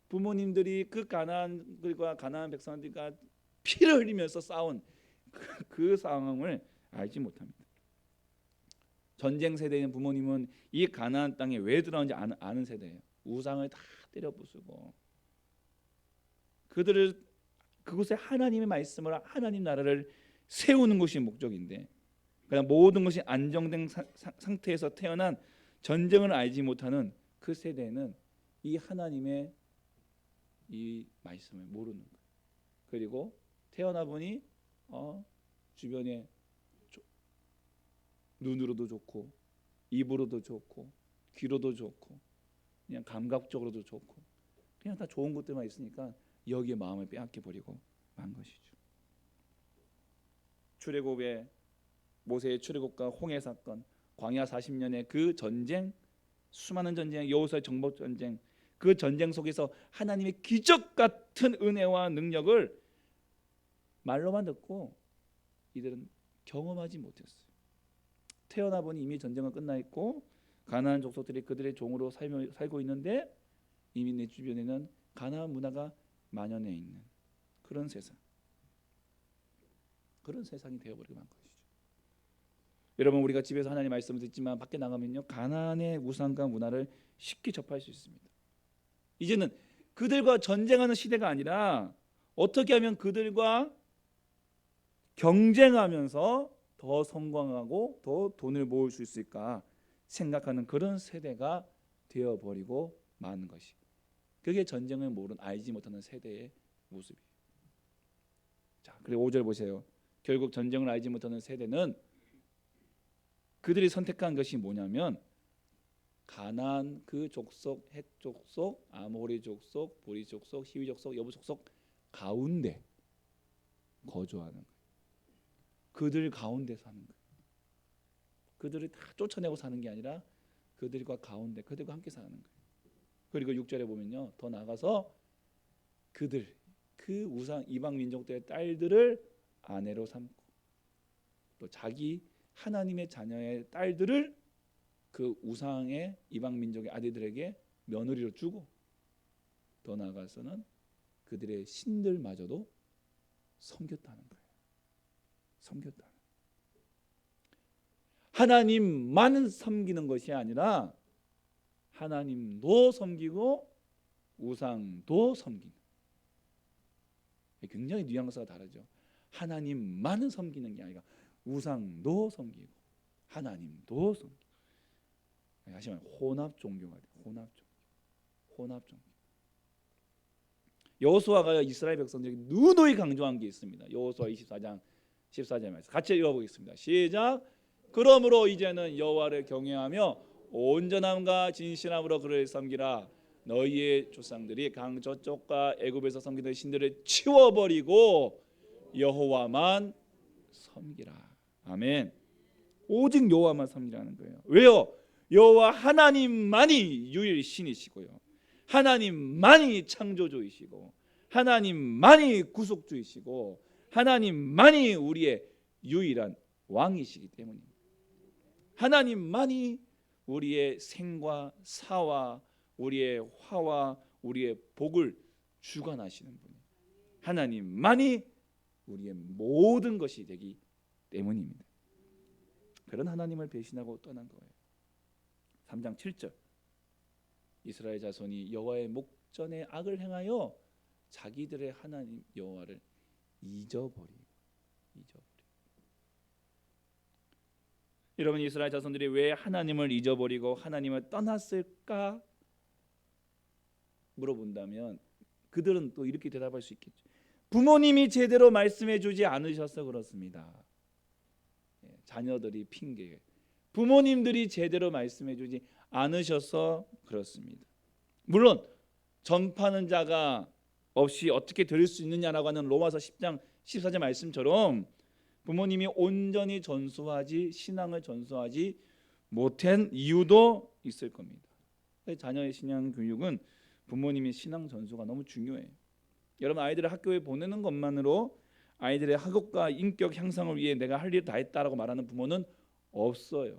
부모님들이 그 가나안들과 가나안 백성들과 피를 흘리면서 싸운 그 상황을 알지 못합니다. 전쟁 세대인 부모님은 이 가나안 땅에 왜 들어왔는지 아는 세대예요. 우상을 다 때려 부수고 그곳에 하나님의 말씀을, 하나님 나라를 세우는 것이 목적인데, 그냥 모든 것이 안정된 상태에서 태어난 전쟁을 알지 못하는 그 세대는 이 하나님의 이 말씀을 모르는 거예요. 그리고 태어나 보니 주변에 눈으로도 좋고 입으로도 좋고 귀로도 좋고 그냥 감각적으로도 좋고 그냥 다 좋은 것들만 있으니까 여기에 마음을 빼앗겨 버리고 만 것이죠. 출애굽의 모세의 출애굽과 홍해 사건, 광야 40년의 그 전쟁, 수많은 전쟁, 여호수아의 정복 전쟁, 그 전쟁 속에서 하나님의 기적 같은 은혜와 능력을 말로만 듣고 이들은 경험하지 못했어요. 태어나 보니 이미 전쟁은 끝나 있고 가나안 족속들이 그들의 종으로 살고 있는데 이미 내 주변에는 가나안 문화가 만연해 있는 그런 세상이 되어버리고 만 것이죠. 여러분, 우리가 집에서 하나님 말씀을 듣지만 밖에 나가면요, 가나안의 우상과 문화를 쉽게 접할 수 있습니다. 이제는 그들과 전쟁하는 시대가 아니라 어떻게 하면 그들과 경쟁하면서 더 성공하고 더 돈을 모을 수 있을까 생각하는 그런 세대가 되어버리고 마는 것이, 그게 전쟁을 알지 못하는 세대의 모습이에요. 자, 그리고 5절 보세요. 결국 전쟁을 알지 못하는 세대는 그들이 선택한 것이 뭐냐면 가나안 그 족속, 헷 족속, 아모리 족속, 보리 족속, 히위 족속, 여부 족속 가운데 거주하는 거예요. 그들 가운데 사는 거예요. 그들을 다 쫓아내고 사는 게 아니라 그들과 함께 사는 거예요. 그리고 6절에 보면요, 더 나가서 그 우상 이방 민족들의 딸들을 아내로 삼고 또 자기 하나님의 자녀의 딸들을 그 우상의 이방 민족의 아들들에게 며느리로 주고 더 나아가서는 그들의 신들마저도 섬겼다는 거예요. 하나님만 섬기는 것이 아니라 하나님도 섬기고 우상도 섬기는, 굉장히 뉘앙스가 다르죠. 하나님만 섬기는 게 아니라 우상도 섬기고 하나님도 섬기고, 하지만 혼합 종교가 돼요. 혼합 종교. 여호수아가 이스라엘 백성들에게 누누이 강조한 게 있습니다. 여호수아 24장 14절 말씀 같이 읽어보겠습니다. 시작. 그러므로 이제는 여호와를 경외하며 온전함과 진실함으로 그를 섬기라. 너희의 조상들이 강 저쪽과 애굽에서 섬기던 신들을 치워버리고 여호와만 섬기라. 아멘. 오직 여호와만 섬기라는 거예요. 왜요? 여호와 하나님만이 유일 신이시고요, 하나님만이 창조주이시고 하나님만이 구속주이시고 하나님만이 우리의 유일한 왕이시기 때문입니다. 하나님만이 우리의 생과 사와 우리의 화와 우리의 복을 주관하시는 분이에요. 하나님만이 우리의 모든 것이 되기 때문입니다. 그런 하나님을 배신하고 떠난 거예요. 3장 7절 이스라엘 자손이 여호와의 목전에 악을 행하여 자기들의 하나님 여호와를 잊어버리고. 여러분, 이스라엘 자손들이 왜 하나님을 잊어버리고 하나님을 떠났을까 물어본다면 그들은 또 이렇게 대답할 수 있겠죠. 부모님이 제대로 말씀해 주지 않으셔서 그렇습니다. 자녀들이 핑계예요. 부모님들이 제대로 말씀해 주지 않으셔서 그렇습니다. 물론 전파하는 자가 없이 어떻게 들을 수 있느냐라고 하는 로마서 10장 14절 말씀처럼 부모님이 온전히 전수하지 신앙을 전수하지 못한 이유도 있을 겁니다. 자녀의 신앙 교육은 부모님의 신앙 전수가 너무 중요해요. 여러분 아이들을 학교에 보내는 것만으로 아이들의 학업과 인격 향상을 위해 내가 할 일을 다 했다라고 말하는 부모는 없어요.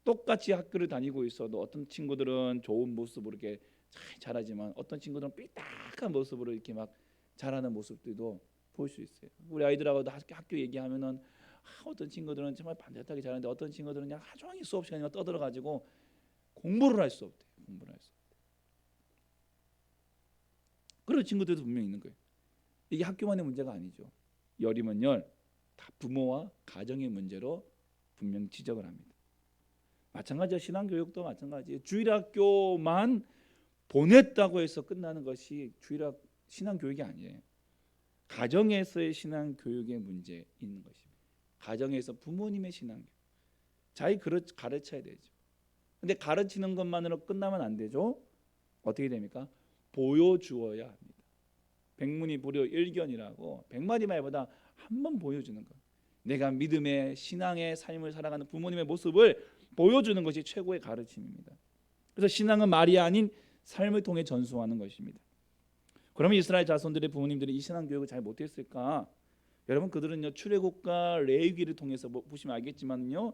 똑같이 학교를 다니고 있어도 어떤 친구들은 좋은 모습으로 이렇게 잘 자라지만 어떤 친구들은 삐딱한 모습으로 이렇게 막 자라는 모습들도 볼 수 있어요. 우리 아이들하고도 학교 얘기하면은 어떤 친구들은 정말 반듯하게 자라는데 어떤 친구들은 그냥 하루 종일 수업 시간에 떠들어 가지고 공부를 할 수 없대요. 공부를 할 수 없대요. 그런 친구들도 분명히 있는 거예요. 이게 학교만의 문제가 아니죠. 열이면 열, 다 부모와 가정의 문제로 분명 지적을 합니다. 마찬가지로 신앙교육도 마찬가지예요. 주일학교만 보냈다고 해서 끝나는 것이 주일학 신앙교육이 아니에요. 가정에서의 신앙교육의 문제 있는 것입니다. 가정에서 부모님의 신앙교육 잘 가르쳐야 되죠. 근데 가르치는 것만으로 끝나면 안 되죠. 어떻게 됩니까? 보여주어야 합니다. 백문이 불여 일견이라고 100마디 말보다 한 번 보여주는 것. 내가 믿음의 신앙의 삶을 살아가는 부모님의 모습을 보여주는 것이 최고의 가르침입니다. 그래서 신앙은 말이 아닌 삶을 통해 전수하는 것입니다. 그러면 이스라엘 자손들의 부모님들이 이 신앙 교육을 잘 못했을까? 여러분 그들은요 출애굽과 레위기를 통해서 보시면 알겠지만요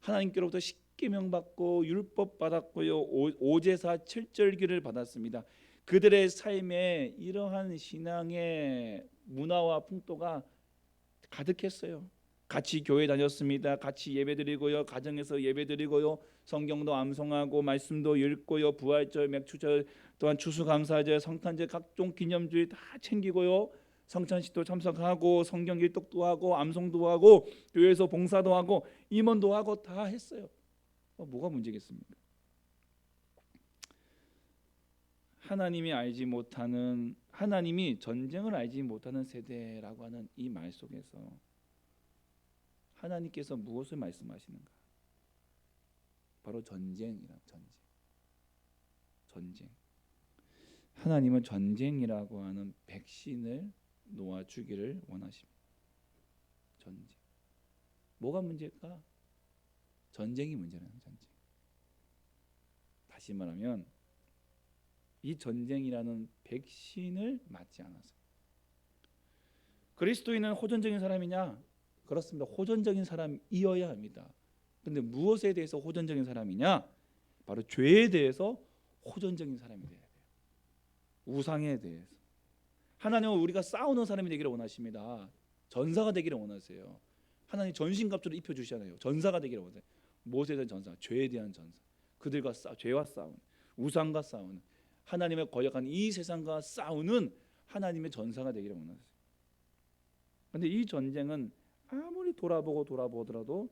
하나님께로부터 십계명 받고 율법 받았고요 오제사 7절기를 받았습니다. 그들의 삶에 이러한 신앙의 문화와 풍토가 가득했어요. 같이 교회 다녔습니다. 같이 예배드리고요. 가정에서 예배드리고요. 성경도 암송하고 말씀도 읽고요. 부활절, 맥주절, 또한 추수감사절, 성탄절 각종 기념주일 다 챙기고요. 성찬식도 참석하고 성경 일독도 하고 암송도 하고 교회에서 봉사도 하고 임원도 하고 다 했어요. 뭐가 문제겠습니까? 하나님이 전쟁을 알지 못하는 세대라고 하는 이 말 속에서 하나님께서 무엇을 말씀하시는가? 바로 전쟁이라 전쟁. 하나님은 전쟁이라고 하는 백신을 놓아 주기를 원하십니다. 전쟁. 뭐가 문제일까? 전쟁이 문제라는 전쟁. 다시 말하면 이 전쟁이라는 백신을 맞지 않아서. 그리스도인은 호전적인 사람이냐? 그렇습니다. 호전적인 사람이어야 합니다. 그런데 무엇에 대해서 호전적인 사람이냐? 바로 죄에 대해서 호전적인 사람이 돼야 돼요. 우상에 대해서. 하나님은 우리가 싸우는 사람이 되기를 원하십니다. 전사가 되기를 원하세요. 하나님 전신갑주를 입혀주시잖아요. 전사가 되기를 원하세요. 무엇에 대한 전사? 죄에 대한 전사. 그들과 죄와 싸우는, 우상과 싸우는, 하나님의 거역한 이 세상과 싸우는 하나님의 전사가 되기를 원하세요. 그런데 이 전쟁은 아무리 돌아보더라도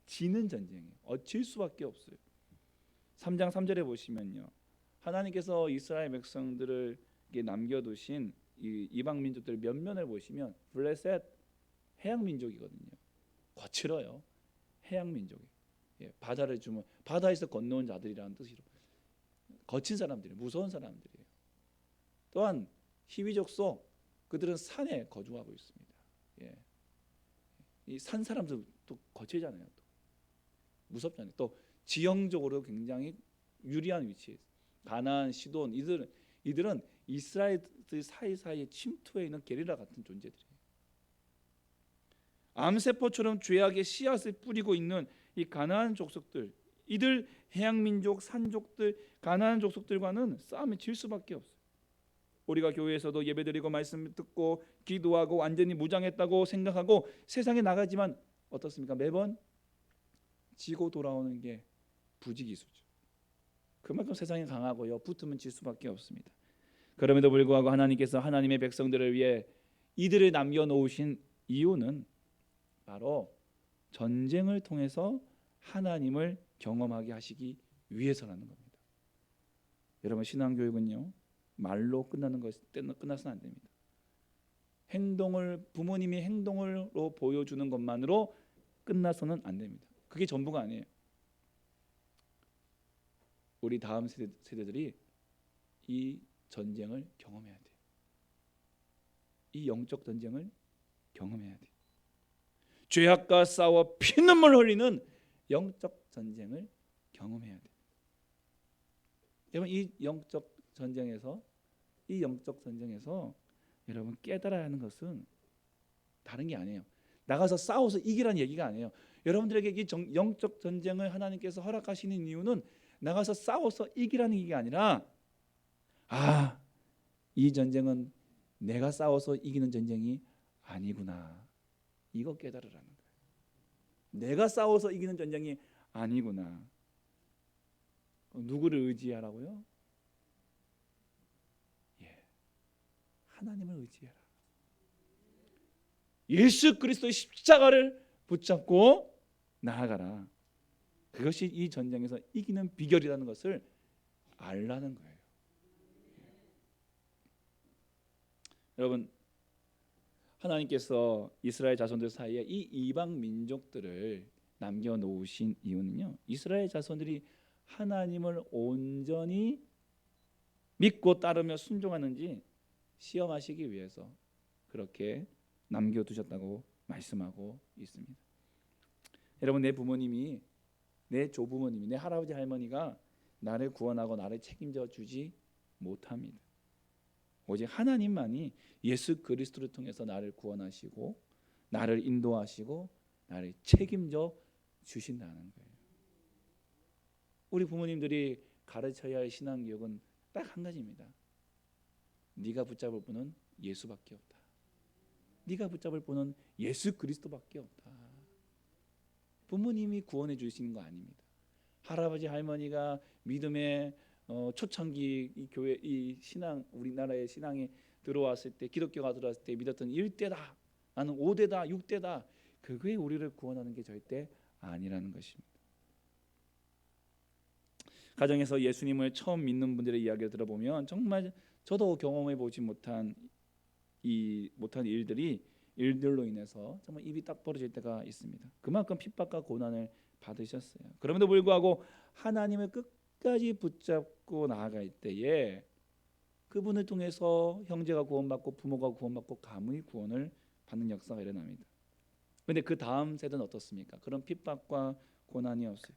지는 전쟁이에요. 질 수밖에 없어요. 3장 3절에 보시면요. 하나님께서 이스라엘 백성들을 남겨두신 이 이방 민족들 면면을 보시면 블레셋 해양 민족이거든요. 거칠어요. 해양 민족이. 바다를 주면 바다에서 건너온 자들이라는 뜻으로 거친 사람들이에요. 무서운 사람들이에요. 또한 히위족 속 그들은 산에 거주하고 있습니다. 이 산 사람들 또 거칠잖아요. 또 무섭잖아요. 또 지형적으로 굉장히 유리한 위치에 있어요. 가나안, 시돈 이들은 이스라엘들 사이사이에 침투해 있는 게릴라 같은 존재들이에요. 암세포처럼 죄악의 씨앗을 뿌리고 있는 이 가나안 족속들, 이들 해양 민족, 산족들, 가나안 족속들과는 싸움에 질 수밖에 없어요. 우리가 교회에서도 예배드리고 말씀 듣고 기도하고 완전히 무장했다고 생각하고 세상에 나가지만 어떻습니까? 매번 지고 돌아오는 게 부지기수죠. 그만큼 세상이 강하고요. 붙으면 질 수밖에 없습니다. 그럼에도 불구하고 하나님께서 하나님의 백성들을 위해 이들을 남겨놓으신 이유는 바로 전쟁을 통해서 하나님을 경험하게 하시기 위해서라는 겁니다. 여러분 신앙교육은요. 말로 끝나서는 안 됩니다. 부모님이 행동으로 보여주는 것만으로 끝나서는 안 됩니다. 그게 전부가 아니에요. 우리 다음 세대들이 이 전쟁을 경험해야 돼요. 이 영적 전쟁을 경험해야 돼요. 죄악과 싸워 피눈물 흘리는 영적 전쟁을 경험해야 돼요. 여러분 이 영적 전쟁에서 여러분 깨달아야 하는 것은 다른 게 아니에요. 나가서 싸워서 이기라는 얘기가 아니에요. 여러분들에게 이 영적 전쟁을 하나님께서 허락하시는 이유는 나가서 싸워서 이기라는 얘기가 아니라 이 전쟁은 내가 싸워서 이기는 전쟁이 아니구나. 이거 깨달으라는 거예요. 내가 싸워서 이기는 전쟁이 아니구나. 누구를 의지하라고요? 하나님을 의지해라. 예수 그리스도의 십자가를 붙잡고 나아가라. 그것이 이 전쟁에서 이기는 비결이라는 것을 알라는 거예요. 여러분, 하나님께서 이스라엘 자손들 사이에 이 이방 민족들을 남겨놓으신 이유는요, 이스라엘 자손들이 하나님을 온전히 믿고 따르며 순종하는지 시험하시기 위해서 그렇게 남겨두셨다고 말씀하고 있습니다. 여러분, 내 부모님이, 내 조부모님이, 내 할아버지 할머니가 나를 구원하고 나를 책임져 주지 못합니다. 오직 하나님만이 예수 그리스도를 통해서 나를 구원하시고 나를 인도하시고 나를 책임져 주신다는 거예요. 우리 부모님들이 가르쳐야 할 신앙교육은 딱 한 가지입니다. 네가 붙잡을 분은 예수밖에 없다. 네가 붙잡을 분은 예수 그리스도밖에 없다. 부모님이 구원해 주시는 거 아닙니다. 할아버지 할머니가 믿음의 초창기 이 교회 이 신앙 우리나라의 신앙이 들어왔을 때 기독교가 들어왔을 때 믿었던 1대다 나는 5대다 6대다 그게 우리를 구원하는 게 절대 아니라는 것입니다. 가정에서 예수님을 처음 믿는 분들의 이야기를 들어보면 정말 저도 경험해 보지 못한 일들로 인해서 정말 입이 딱 벌어질 때가 있습니다. 그만큼 핍박과 고난을 받으셨어요. 그럼에도 불구하고 하나님을 끝까지 붙잡고 나아갈 때에 그분을 통해서 형제가 구원받고 부모가 구원받고 가문이 구원을 받는 역사가 일어납니다. 그런데 그 다음 세대는 어떻습니까? 그런 핍박과 고난이 없어요.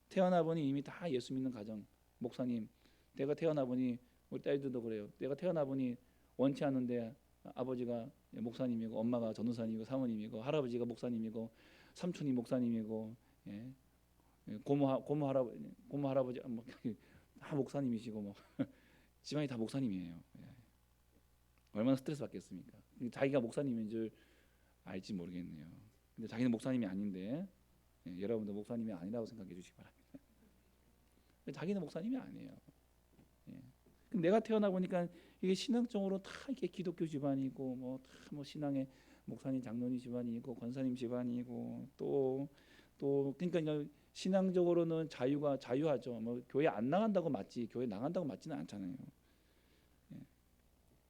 태어나 보니 이미 다 예수 믿는 가정. 목사님, 내가 태어나 보니 우리 딸들도 그래요. 내가 태어나 보니 원치 않는데 아버지가 목사님이고 엄마가 전도사님이고 사모님이고 할아버지가 목사님이고 삼촌이 목사님이고 고모 할아버지 다 목사님이시고 뭐 집안이 다 목사님이에요. 얼마나 스트레스 받겠습니까? 자기가 목사님인 줄 알지 모르겠네요. 근데 자기는 목사님이 아닌데 여러분도 목사님이 아니라고 생각해 주시기 바랍니다. 자기는 목사님이 아니에요. 근데 내가 태어나 보니까 이게 신앙적으로 다 이렇게 기독교 집안이고 뭐 다 신앙의 목사님 장로님 집안이고 권사님 집안이고 또 그러니까 신앙적으로는 자유하죠. 뭐 교회 안 나간다고 맞지 교회 나간다고 맞지는 않잖아요.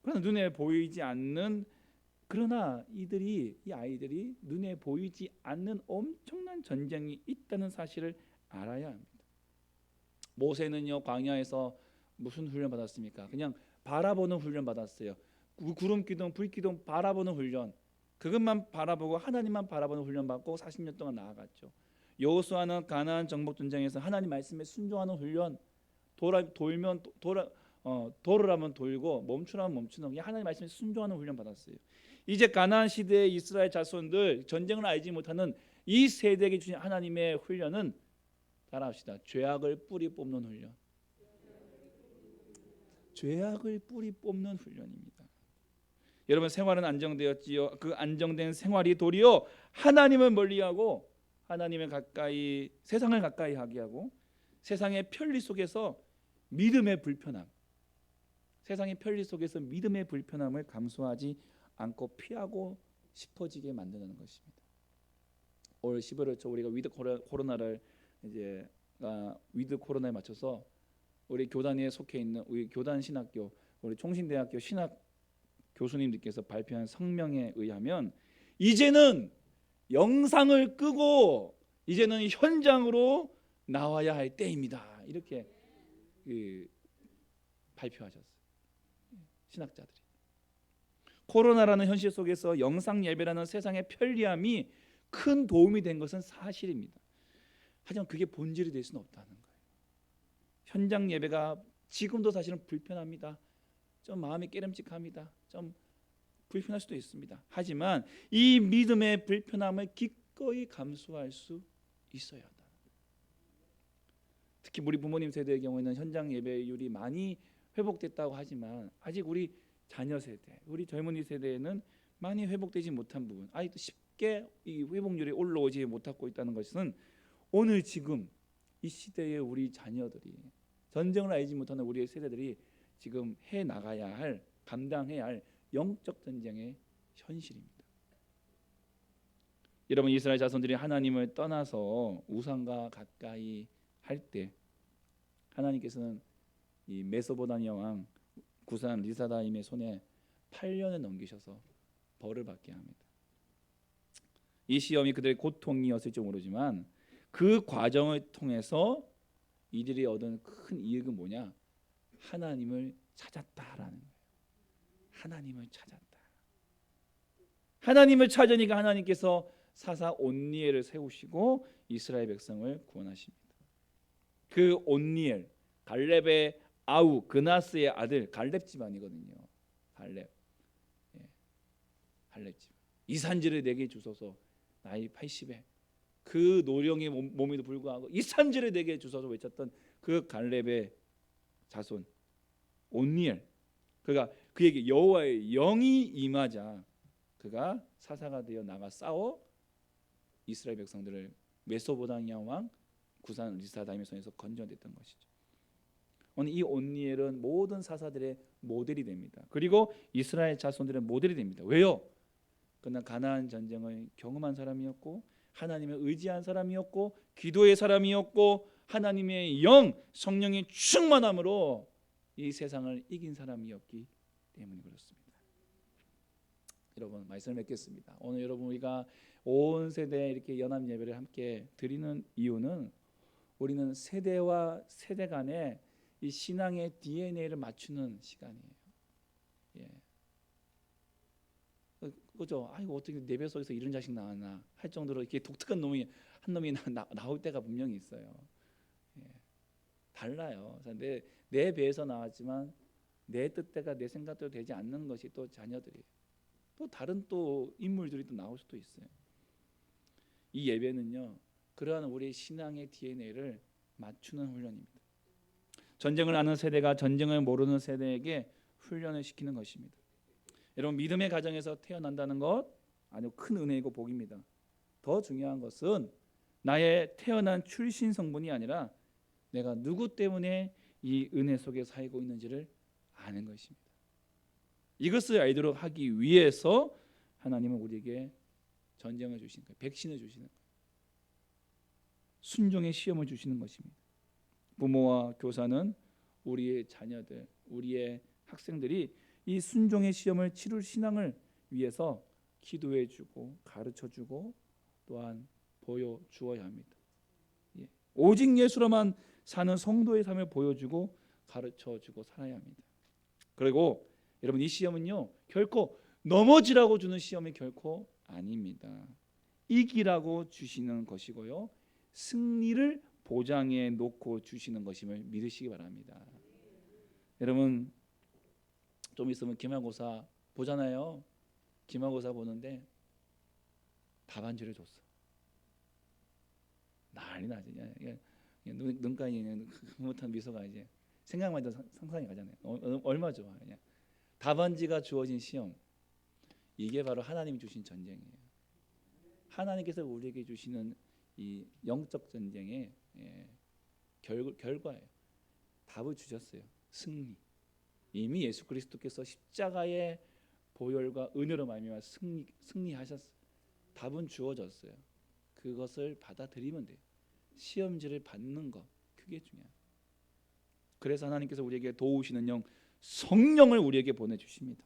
그러나 눈에 보이지 않는 그러나 이 아이들이 눈에 보이지 않는 엄청난 전쟁이 있다는 사실을 알아야 합니다. 모세는요 광야에서 무슨 훈련 받았습니까? 그냥 바라보는 훈련 받았어요. 구름 기둥, 불 기둥 바라보는 훈련. 그것만 바라보고 하나님만 바라보는 훈련 받고 40년 동안 나아갔죠. 여호수아는 가나안 정복 전쟁에서 하나님 말씀에 순종하는 훈련. 돌으라면 돌고 멈추라면 멈추는 하나님 말씀에 순종하는 훈련 받았어요. 이제 가나안 시대의 이스라엘 자손들 전쟁을 알지 못하는 이 세대에게 주신 하나님의 훈련은 따라합시다. 죄악을 뿌리 뽑는 훈련. 죄악을 뿌리 뽑는 훈련입니다. 여러분 생활은 안정되었지요. 그 안정된 생활이 도리어 하나님을 멀리하고 하나님을 가까이 세상을 가까이 하게 하고 세상의 편리 속에서 믿음의 불편함. 세상의 편리 속에서 믿음의 불편함을 감수하지 않고 피하고 싶어지게 만드는 것입니다. 올 11월 초 우리가 위드 코로나를 이제 위드 코로나에 맞춰서 우리 교단에 속해 있는 우리 교단 신학교 우리 총신대학교 신학 교수님들께서 발표한 성명에 의하면 이제는 영상을 끄고 이제는 현장으로 나와야 할 때입니다. 이렇게 발표하셨어요. 신학자들이. 코로나라는 현실 속에서 영상 예배라는 세상의 편리함이 큰 도움이 된 것은 사실입니다. 하지만 그게 본질이 될 수는 없다는 거예요. 현장 예배가 지금도 사실은 불편합니다. 좀 마음이 깨름직합니다. 좀 불편할 수도 있습니다. 하지만 이 믿음의 불편함을 기꺼이 감수할 수 있어야 한다. 특히 우리 부모님 세대의 경우에는 현장 예배율이 많이 회복됐다고 하지만 아직 우리 자녀 세대, 우리 젊은이 세대에는 많이 회복되지 못한 부분, 아직도 쉽게 이 회복률이 올라오지 못하고 있다는 것은 오늘 지금 이 시대의 우리 자녀들이, 전쟁을 알지 못하는 우리의 세대들이 지금 해 나가야 할, 감당해야 할 영적 전쟁의 현실입니다. 여러분, 이스라엘 자손들이 하나님을 떠나서 우상과 가까이 할 때 하나님께서는 이 메소포타미아 왕 구산 리사다임의 손에 8년을 넘기셔서 벌을 받게 합니다. 이 시험이 그들의 고통이었을지 모르지만 그 과정을 통해서 이들이 얻은 큰 이익은 뭐냐? 하나님을 찾았다라는 거예요. 하나님을 찾았다. 하나님을 찾으니까 하나님께서 사사 온니엘을 세우시고 이스라엘 백성을 구원하십니다. 그 온니엘, 갈렙의 아우 그나스의 아들, 갈렙 집안이거든요. 갈렙, 갈렙 집안. 이 산지를 내게 주소서. 나이 80에 그 노령의 몸에도 불구하고 이 산지를 내게 주소서 외쳤던 그 갈렙의 자손 온니엘, 그가 그에게 여호와의 영이 임하자 그가 사사가 되어 나가 싸워 이스라엘 백성들을 메소포타미아 왕 구산 리사다임의 손에서 건져냈던 것이죠. 오늘 이 온니엘은 모든 사사들의 모델이 됩니다. 그리고 이스라엘 자손들의 모델이 됩니다. 왜요? 그는 가나안 전쟁을 경험한 사람이었고 하나님을 의지한 사람이었고 기도의 사람이었고 하나님의 영, 성령의 충만함으로 이 세상을 이긴 사람이었기 때문에 그렇습니다. 여러분, 말씀을 맺겠습니다. 오늘 여러분, 우리가 온 세대 이렇게 연합 예배를 함께 드리는 이유는 우리는 세대와 세대 간의 이 신앙의 DNA를 맞추는 시간이에요. 예. 그죠? 아이고, 어떻게 내 배 속에서 이런 자식 나왔나 할 정도로 이렇게 독특한 놈이 한 놈이 나올 때가 분명히 있어요. 예. 달라요. 내 배에서 나왔지만 내 뜻대가 내 생각대로 되지 않는 것이 또 자녀들이, 또 다른 또 인물들이 또 나올 수도 있어요. 이 예배는요, 그러한 우리의 신앙의 DNA를 맞추는 훈련입니다. 전쟁을 아는 세대가 전쟁을 모르는 세대에게 훈련을 시키는 것입니다. 여러분, 믿음의 가정에서 태어난다는 것 아주 큰 은혜이고 복입니다. 더 중요한 것은 나의 태어난 출신 성분이 아니라 내가 누구 때문에 이 은혜 속에 살고 있는지를 아는 것입니다. 이것을 알도록 하기 위해서 하나님은 우리에게 전쟁을 주시는 거예요. 백신을 주시는 거예요. 순종의 시험을 주시는 것입니다. 부모와 교사는 우리의 자녀들, 우리의 학생들이 이 순종의 시험을 치룰 신앙을 위해서 기도해주고 가르쳐주고 또한 보여주어야 합니다. 오직 예수로만 사는 성도의 삶을 보여주고 가르쳐주고 살아야 합니다. 그리고 여러분, 이 시험은요, 결코 넘어지라고 주는 시험이 결코 아닙니다. 이기라고 주시는 것이고요, 승리를 보장해 놓고 주시는 것임을 믿으시기 바랍니다. 여러분, 좀 있으면 기말고사 보잖아요. 기말고사 보는데 답안지를 줬어. 난리 나지. 눈가에 흐뭇한 미소가 이제 생각만 해도 상상이 가잖아요. 얼마 좋아. 그냥 답안지가 주어진 시험, 이게 바로 하나님이 주신 전쟁이에요. 하나님께서 우리에게 주시는 이 영적 전쟁의 결과예요. 답을 주셨어요. 승리. 이미 예수 그리스도께서 십자가의 보혈과 은혜로 말미암아 승리하셨어요. 답은 주어졌어요. 그것을 받아들이면 돼요. 시험지를 받는 것, 그게 중요해요. 그래서 하나님께서 우리에게 도우시는 영, 성령을 우리에게 보내주십니다.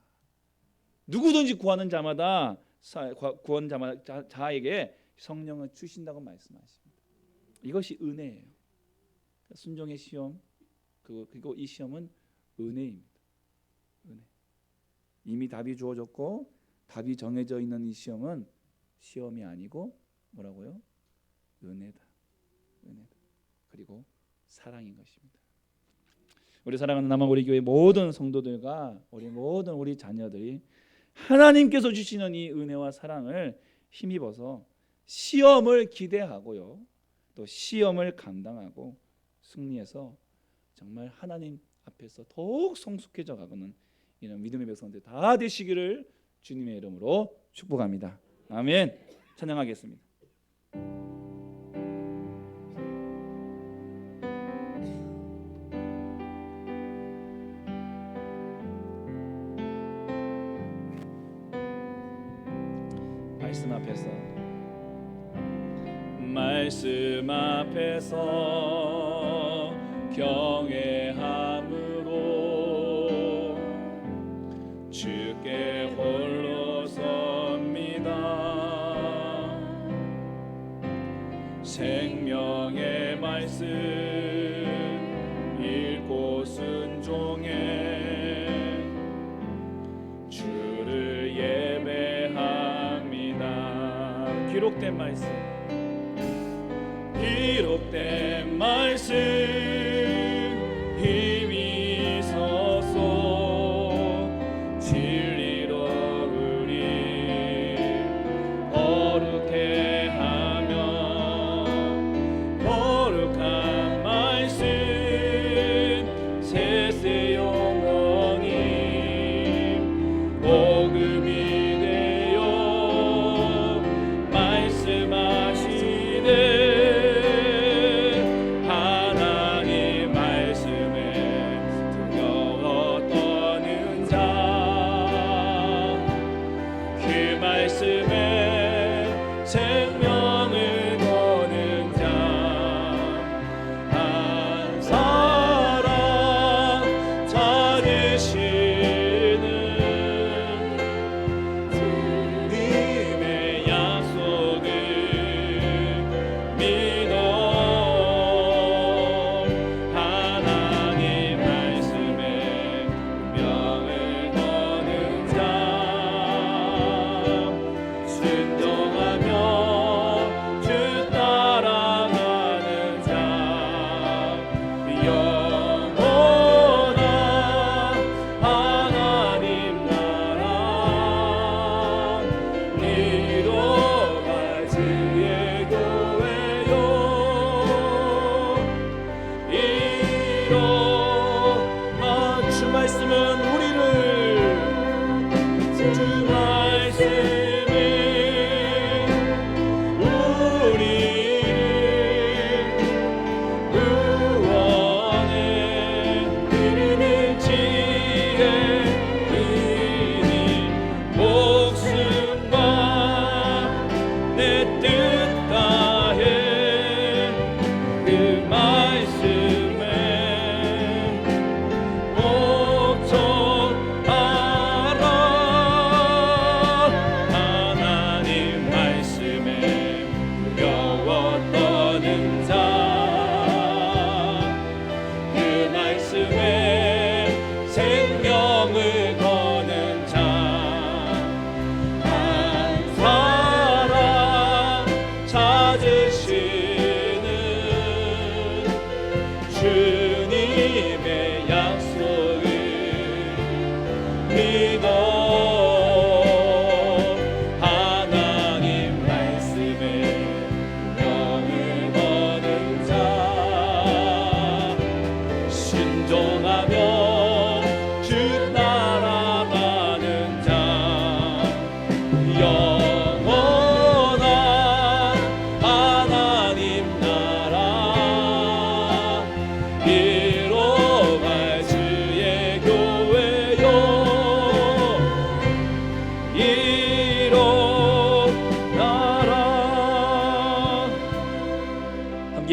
누구든지 구하는 자마다 구원자에게 성령을 주신다고 말씀하십니다. 이것이 은혜예요. 순종의 시험, 그리고 이 시험은 은혜입니다. 은혜. 이미 답이 주어졌고 답이 정해져 있는 이 시험은 시험이 아니고 뭐라고요? 은혜다. 은혜다. 그리고 사랑인 것입니다. 우리 사랑하는 남아우리 교회 모든 성도들과 우리 자녀들이 하나님께서 주시는 이 은혜와 사랑을 힘입어서 시험을 기대하고요, 또 시험을 감당하고 승리해서 정말 하나님 앞에서 더욱 성숙해져 가고는 이런 믿음의 백성들 다 되시기를 주님의 이름으로 축복합니다. 아멘. 찬양하겠습니다. 말씀 앞에서 경외함으로 주께 홀로 섭니다. 생명의 말씀 읽고 순종해 주를 예배합니다. 기록된 말씀 힘이 서서 진리로 우리 거룩해 하며 거룩한 말씀 세세 영원히 복음이 되어 말씀하시네.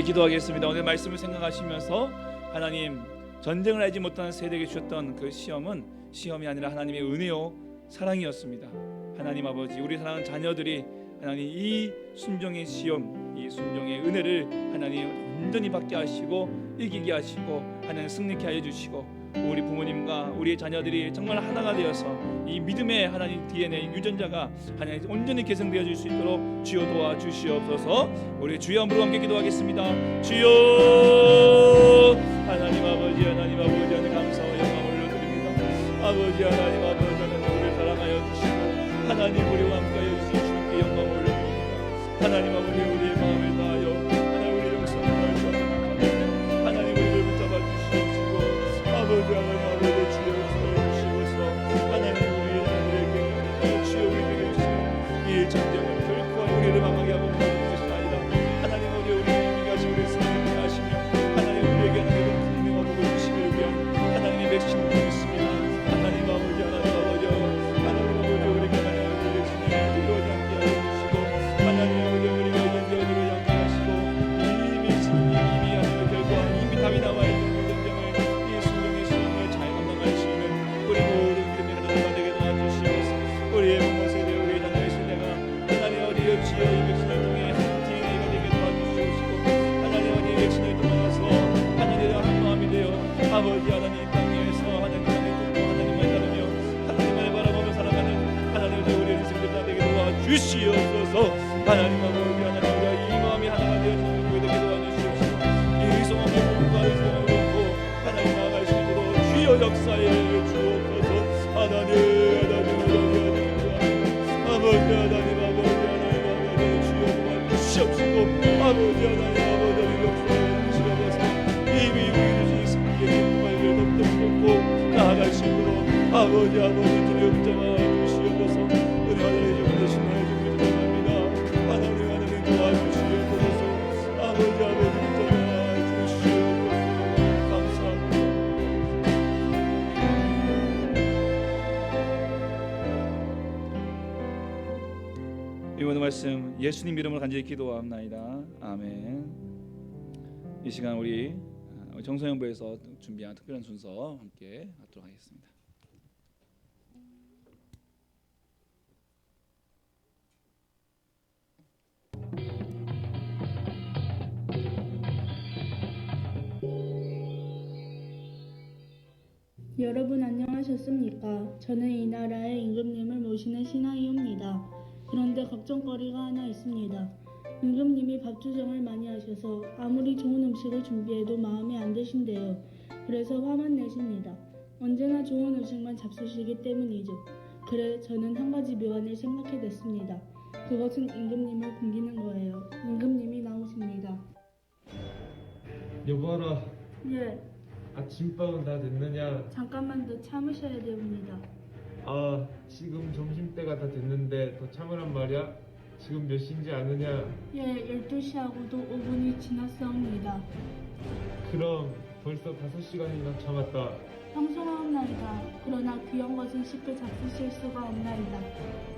기도하겠습니다. 오늘 말씀을 생각하시면서 하나님, 전쟁을 알지 못하는 세대에게 주셨던 그 시험은 시험이 아니라 하나님의 은혜요 사랑이었습니다. 하나님 아버지, 우리 사랑하는 자녀들이 하나님 이 순종의 시험, 이 순종의 은혜를 하나님 온전히 받게 하시고 이기게 하시고 하나님 승리케 하여 주시고, 우리 부모님과 우리의 자녀들이 정말 하나가 되어서 이 믿음의 하나님 DNA 유전자가 하나님 온전히 개성되어 줄 수 있도록 주여 도와주시옵소서. 우리 주여 한번 함께 기도하겠습니다. 주여, 하나님 아버지, 하나님 아버지, 하나님 감사와 영광을 올려드립니다. 아버지 하나님 아버지, 하나님 우리를 사랑하여 주시고 하나님 우리와 함께하여 주신 주님께 영광을 올려드립니다. 하나님 아버지, 우리의 마음에 다하여 하나님 우리의 영성을 다하여 하나님 우리를 붙잡아 주시옵시고, 아버지 하나님 아버지 주여 역사해 주시옵소서. 하나님 우리의 자녀들에게 주여 우리에게 주시는 이 전쟁은 결코 우리를 망하게 하고 모든 것이 아니라 하나님 아버지 우리를 이기게 하시고 우리를 승리케 하시며 하나님 우리에게 하나님의 분명한 복을 주시기를 위한 하나님의 백신을 믿습니다. 하나님 아버지, 하나님 아버지, 하나님 아버지 우리가 하나님 우리 백신을 이루어지 않게 하여 주시고 하나님 아버지 우리가 이루어지 않게 하시고 이미 하나님의 결과 이미 답이 나와 있는 전쟁을 이 순종의 시험을 잘 감당할 수 있는 우리 모든 믿음의 하나님과 되게 도와주시옵소서. 우리의 부모 세대, 우리의 자녀의 세대가 하나님 어디에 주여 이 백신을 통해 한 DNA가 되게 도와주시옵시고 하나님 어디에 백신을 통하여서 하나님의 한 마음이 되어 아버지 하나님 땅 위에서 하나님 땅에 굽고 하나님을 따르며 하나님을 바라보며 살아가는 하나님의 우리의 인생들 다 되게 도와주시옵소서. 하나님 아버지, 하나님 우리가 이 마음이 하나가 되어서 우리 되게 도와주시옵소서. 이 의성함을 보고 의성함을 놓고 하나님 나아갈 수 있도록 주여 역사에 주옵소서. 하나님 아버지, 하나님 주여 도와주시옵시고 아버지 하나님 아버지 역사에 주시옵소서. 이미 우리 주신 승리의 기쁨을 넘넘고 나아갈 수 있도록 아버지 주여 붙잡아 주시옵소서. 은혜 하나님 주여 신뢰해 주옵소서. 하나님 도와주시옵소서. 아버지 붙잡아 주시옵소서. 감사합니다. 이 모든 말씀 예수님 이름으로 간절히 기도하옵나이다. 아멘. 이 시간 우리 정서연부에서 준비한 특별한 순서 함께 하도록 하겠습니다. 여러분 안녕하셨습니까? 저는 이 나라의 임금님을 모시는 신하이옵니다. 그런데 걱정거리가 하나 있습니다. 임금님이 밥주정을 많이 하셔서 아무리 좋은 음식을 준비해도 마음에 안 드신대요. 그래서 화만 내십니다. 언제나 좋은 음식만 잡수시기 때문이죠. 그래 저는 한 가지 묘안을 생각해냈습니다. 그것은 임금님을 굶기는 거예요. 임금님이 나오십니다. 여보라, 예, 아침밥은 다 됐느냐? 잠깐만 더 참으셔야 됩니다. 아, 지금 점심때가 다 됐는데 더 참으란 말이야? 지금 몇 시인지 아느냐? 예, 12시하고도 5분이 지났사옵니다. 그럼 벌써 5시간이나 참았다. 평소하옵나이다. 그러나 귀한 것은 쉽게 잡수실 수가 없나이다.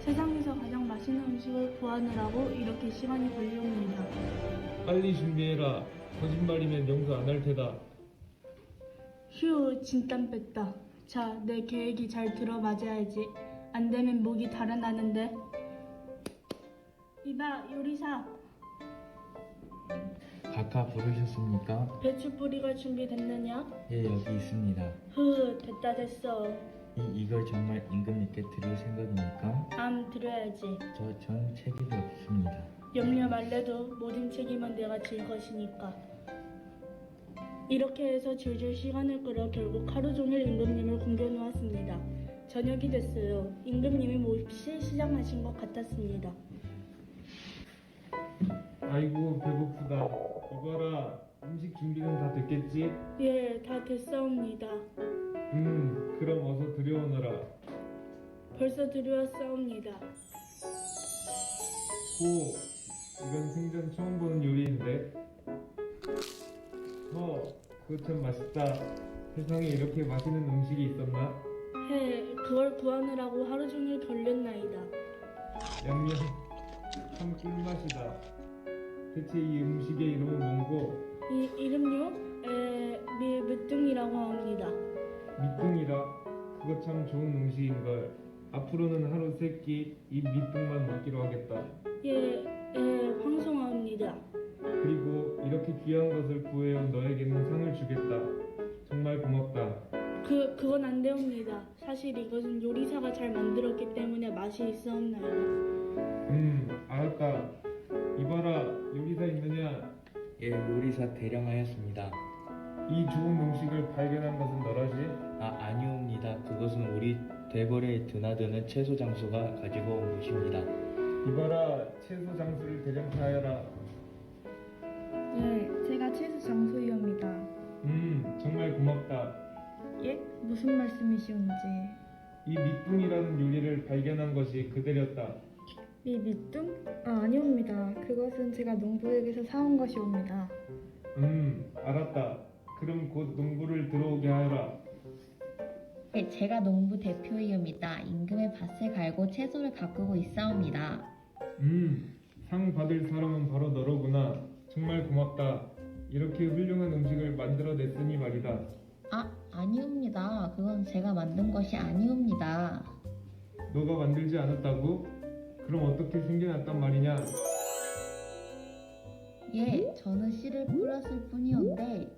세상에서 가장 맛있는 음식을 구하느라고 이렇게 시간이 걸리옵니다. 빨리 준비해라. 거짓말이면 용서 안 할 테다. 휴, 진땀 뺐다. 자, 내 계획이 잘 들어맞아야지. 안 되면 목이 달아나는데. 이봐, 요리사. 각하 부르셨습니까? 배추뿌리가 준비됐느냐? 예, 여기 있습니다. 됐다 됐어. 이걸 정말 임금님께 드릴 생각입니까? 드려야지. 전 책임이 없습니다. 염려 말래도 모든 책임은 내가 질 것이니까. 이렇게 해서 줄줄 시간을 끌어 결국 하루 종일 임금님을 굶겨놓았습니다. 저녁이 됐어요. 임금님이 몹시 시장하신 것 같았습니다. 아이고 배고프다. 이봐라, 음식 준비는 다 됐겠지? 예, 다 됐사옵니다. 그럼 어서 들여오너라. 벌써 들여왔사옵니다. 오, 이건 생전 처음 보는 요리인데. 그거 참 맛있다. 세상에 이렇게 맛있는 음식이 있었나? 그걸 구하느라고 하루 종일 걸렸나이다. 양념 참 꿀맛이다. 대체 이 음식의 이름은 뭔고? 이 이름요? 밑둥이라고 합니다. 밑둥이라? 그거 참 좋은 음식인걸. 앞으로는 하루 3끼 특히 이 밑둥만 먹기로 하겠다. 예, 황송하옵니다. 그리고 이렇게 귀한 것을 구해온 너에게는 상을 주겠다. 정말 고맙다. 그건 안 되옵니다. 사실 이것은 요리사가 잘 만들었기 때문에 맛이 있사옵나이다. 알았다. 이봐라, 요리사 있느냐? 예, 요리사 대령하였습니다. 이 좋은 음식을 발견한 것은 너라지? 아니옵니다. 그것은 우리 대궐에 드나드는 채소 장수가 가지고 온 것입니다. 이봐라, 채소 장수를 대령케 하여라. 예, 제가 채소 장소이옵니다. 정말 고맙다. 예? 무슨 말씀이시온지. 이 밑둥이라는 요리를 발견한 것이 그대렸다. 이 밑둥? 아니옵니다. 그것은 제가 농부에게서 사온 것이옵니다. 알았다. 그럼 곧 농부를 들어오게 하여라. 네, 제가 농부 대표이옵니다. 임금의 밭을 갈고 채소를 가꾸고 있사옵니다. 상 받을 사람은 바로 너로구나. 정말 고맙다. 이렇게 훌륭한 음식을 만들어냈으니 말이다. 아니옵니다. 그건 제가 만든 것이 아니옵니다. 너가 만들지 않았다고? 그럼 어떻게 생겨났단 말이냐? 예, 저는 씨를 뿌렸을 뿐이온데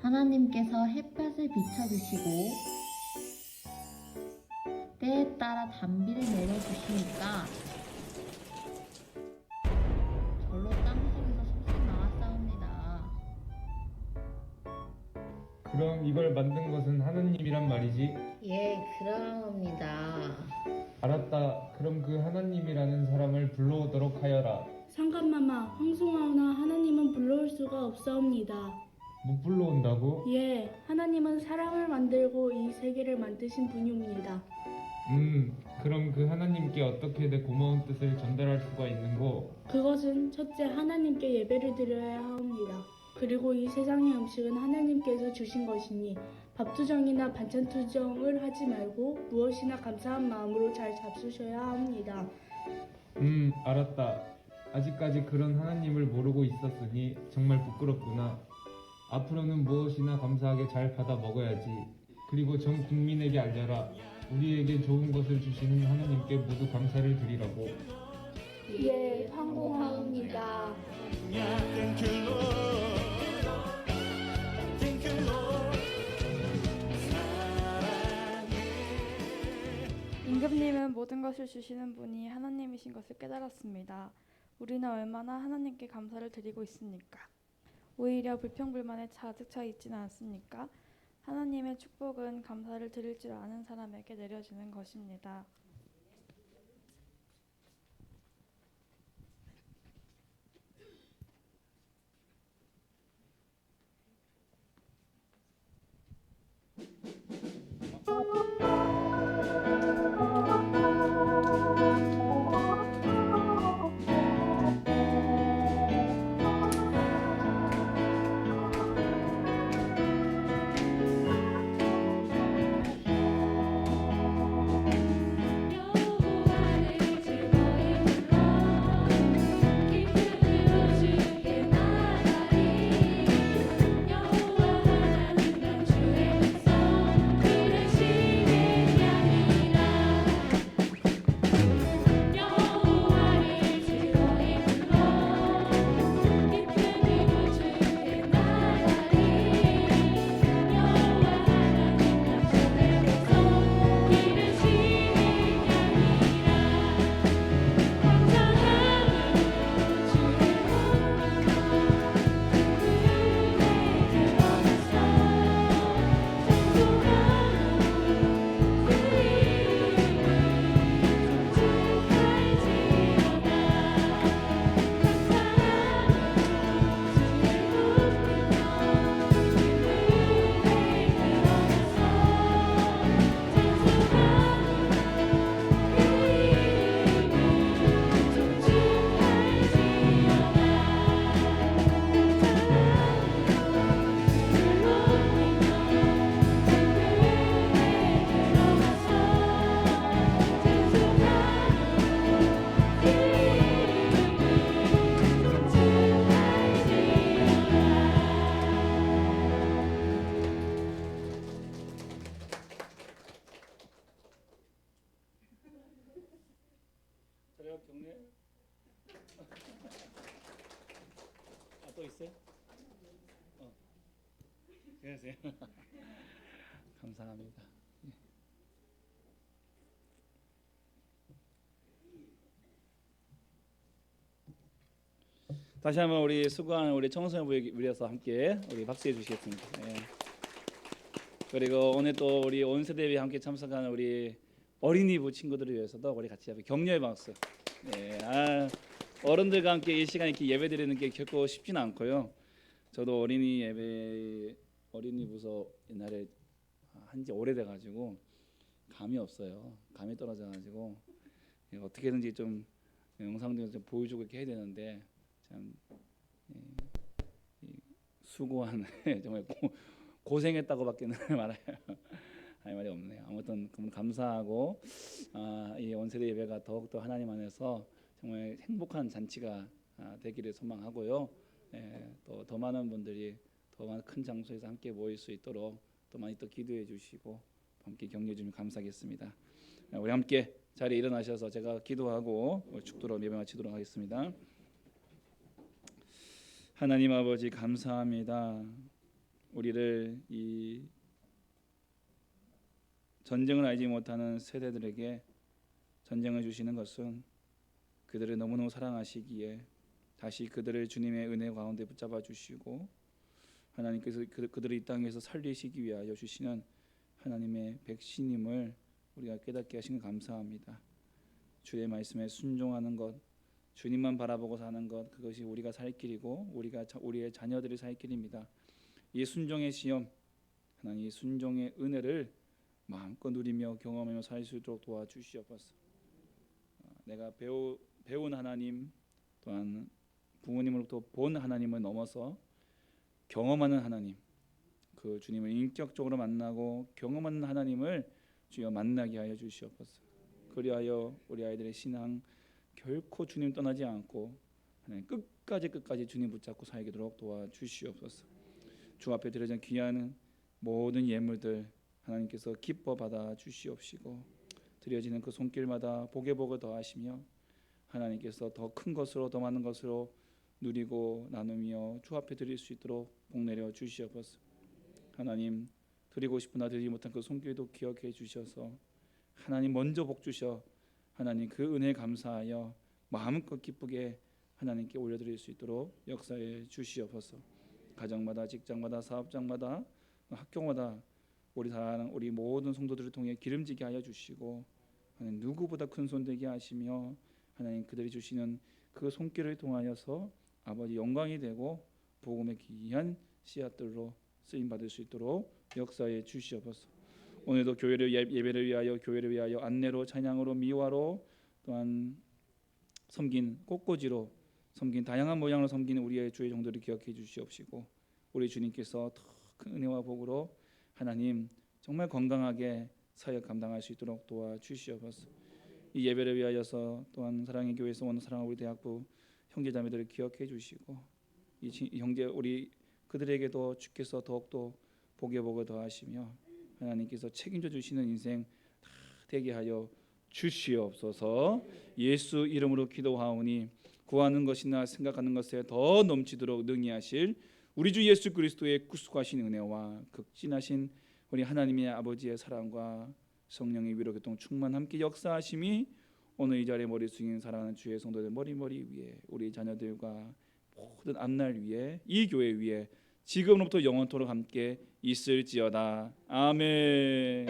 하나님께서 햇볕을 비춰주시고 때에 따라 단비를 내려주시니까 절로 땅속에서 솟아 나왔사옵니다. 그럼 이걸 만든 것은 하나님이란 말이지? 예, 그러옵니다. 알았다. 그럼 그 하나님이라는 사람을 불러오도록 하여라. 상감마마, 황송하오나 하나님은 불러올 수가 없사옵니다. 못 불러온다고? 예, 하나님은 사람을 만들고 이 세계를 만드신 분이옵니다. 그럼 그 하나님께 어떻게 내 고마운 뜻을 전달할 수가 있는고? 그것은 첫째 하나님께 예배를 드려야 하옵니다. 그리고 이 세상의 음식은 하나님께서 주신 것이니 밥투정이나 반찬투정을 하지 말고 무엇이나 감사한 마음으로 잘 잡수셔야 합니다. 알았다. 아직까지 그런 하나님을 모르고 있었으니 정말 부끄럽구나. 앞으로는 무엇이나 감사하게 잘 받아 먹어야지. 그리고 전 국민에게 알려라. 우리에게 좋은 것을 주시는 하나님께 모두 감사를 드리라고. 예, 황공하옵니다. 임금님은 모든 것을 주시는 분이 하나님이신 것을 깨달았습니다. 우리는 얼마나 하나님께 감사를 드리고 있습니까? 오히려 불평불만에 가득 차 있지는 않습니까? 하나님의 축복은 감사를 드릴 줄 아는 사람에게 내려지는 것입니다. 또 있어요? 그러세요. 감사합니다. 다시 한번 우리 수고하는 우리 청소년부에 위해서 함께 우리 박수해 주시겠습니다. 예. 그리고 오늘 또 우리 온 세대에 함께 참석하는 우리 어린이부 친구들을 위해서도 우리 같이 격려의 박수. 예. 어른들과 함께 이 시간 이렇게 예배드리는 게 결코 쉽지는 않고요. 저도 어린이 예배 어린이부서 옛날에 한지 오래돼 가지고 감이 없어요. 감이 떨어져 가지고 어떻게든지 좀 영상도 좀 보여주고 이렇게 해야 되는데 참 수고한 정말 고생했다고밖에는 할 말이 없네요. 아무튼 감사하고 이 원세대 예배가 더욱더 하나님 안에서 정말 행복한 잔치가 되기를 소망하고요. 또 더 많은 분들이 더 큰 장소에서 함께 모일 수 있도록 또 많이 또 기도해 주시고 함께 격려해 주시면 감사하겠습니다. 우리 함께 자리에 일어나셔서 제가 기도하고 축도로 예배 마치도록 하겠습니다. 하나님 아버지 감사합니다. 우리를 이 전쟁을 알지 못하는 세대들에게 전쟁을 주시는 것은 그들을 너무너무 사랑하시기에 다시 그들을 주님의 은혜 가운데 붙잡아 주시고 하나님께서 그들을 이 땅에서 살리시기 위하여 주시는 하나님의 백신임을 우리가 깨닫게 하시는 감사합니다. 주의 말씀에 순종하는 것, 주님만 바라보고 사는 것, 그것이 우리가 살 길이고 우리의 자녀들이 살 길입니다. 이 순종의 시험, 하나님 이 순종의 은혜를 마음껏 누리며 경험하며 살 수 있도록 도와주시옵소서. 내가 배운 하나님 또한 부모님으로부터 본 하나님을 넘어서 경험하는 하나님, 그 주님을 인격적으로 만나고 경험하는 하나님을 주여 만나게 하여 주시옵소서. 그리하여 우리 아이들의 신앙 결코 주님 떠나지 않고 하나님 끝까지 주님 붙잡고 살게 도록 도와주시옵소서. 주 앞에 드려진 귀한 모든 예물들 하나님께서 기뻐 받아 주시옵시고 드려지는 그 손길마다 복에 복을 더하시며 하나님께서 더 큰 것으로 더 많은 것으로 누리고 나누며 주 앞에 드릴 수 있도록 복 내려 주시옵소서. 하나님 드리고 싶으나 드리지 못한 그 손길도 기억해 주셔서 하나님 먼저 복 주셔 하나님 그 은혜에 감사하여 마음껏 기쁘게 하나님께 올려드릴 수 있도록 역사해 주시옵소서. 가정마다 직장마다 사업장마다 학교마다 우리 사랑하는 우리 모든 성도들을 통해 기름지게 하여 주시고 하나님 누구보다 큰 손 되게 하시며 하나님 그들이 주시는 그 손길을 통하여서 아버지 영광이 되고 복음의 귀한 씨앗들로 쓰임 받을 수 있도록 역사해 주시옵소서. 오늘도 교회를 예배를 위하여 교회를 위하여 안내로 찬양으로 미화로 또한 섬긴 꽃꽂이로 섬긴 다양한 모양으로 섬기는 우리의 주의 종들을 기억해 주시옵시고 우리 주님께서 더 큰 은혜와 복으로 하나님 정말 건강하게 사역 감당할 수 있도록 도와주시옵소서. 이 예배를 위하여서 또한 사랑의 교회에서 오는 사랑하는 우리 대학부 형제자매들을 기억해 주시고 이 형제 우리 그들에게도 주께서 더욱더 복의 복을 더하시며 하나님께서 책임져 주시는 인생 다 되게 하여 주시옵소서. 예수 이름으로 기도하오니 구하는 것이나 생각하는 것에 더 넘치도록 능히 하실 우리 주 예수 그리스도의 구속하신 은혜와 극진하신 우리 하나님의 아버지의 사랑과 성령의 위로 교통 충만 함께 역사하심이 오늘 이 자리에 머리 숙인 사랑하는 주의 성도들 머리 위에 우리 자녀들과 모든 앞날 위에 이 교회 위에 지금으로부터 영원토록 함께 있을지어다. 아멘.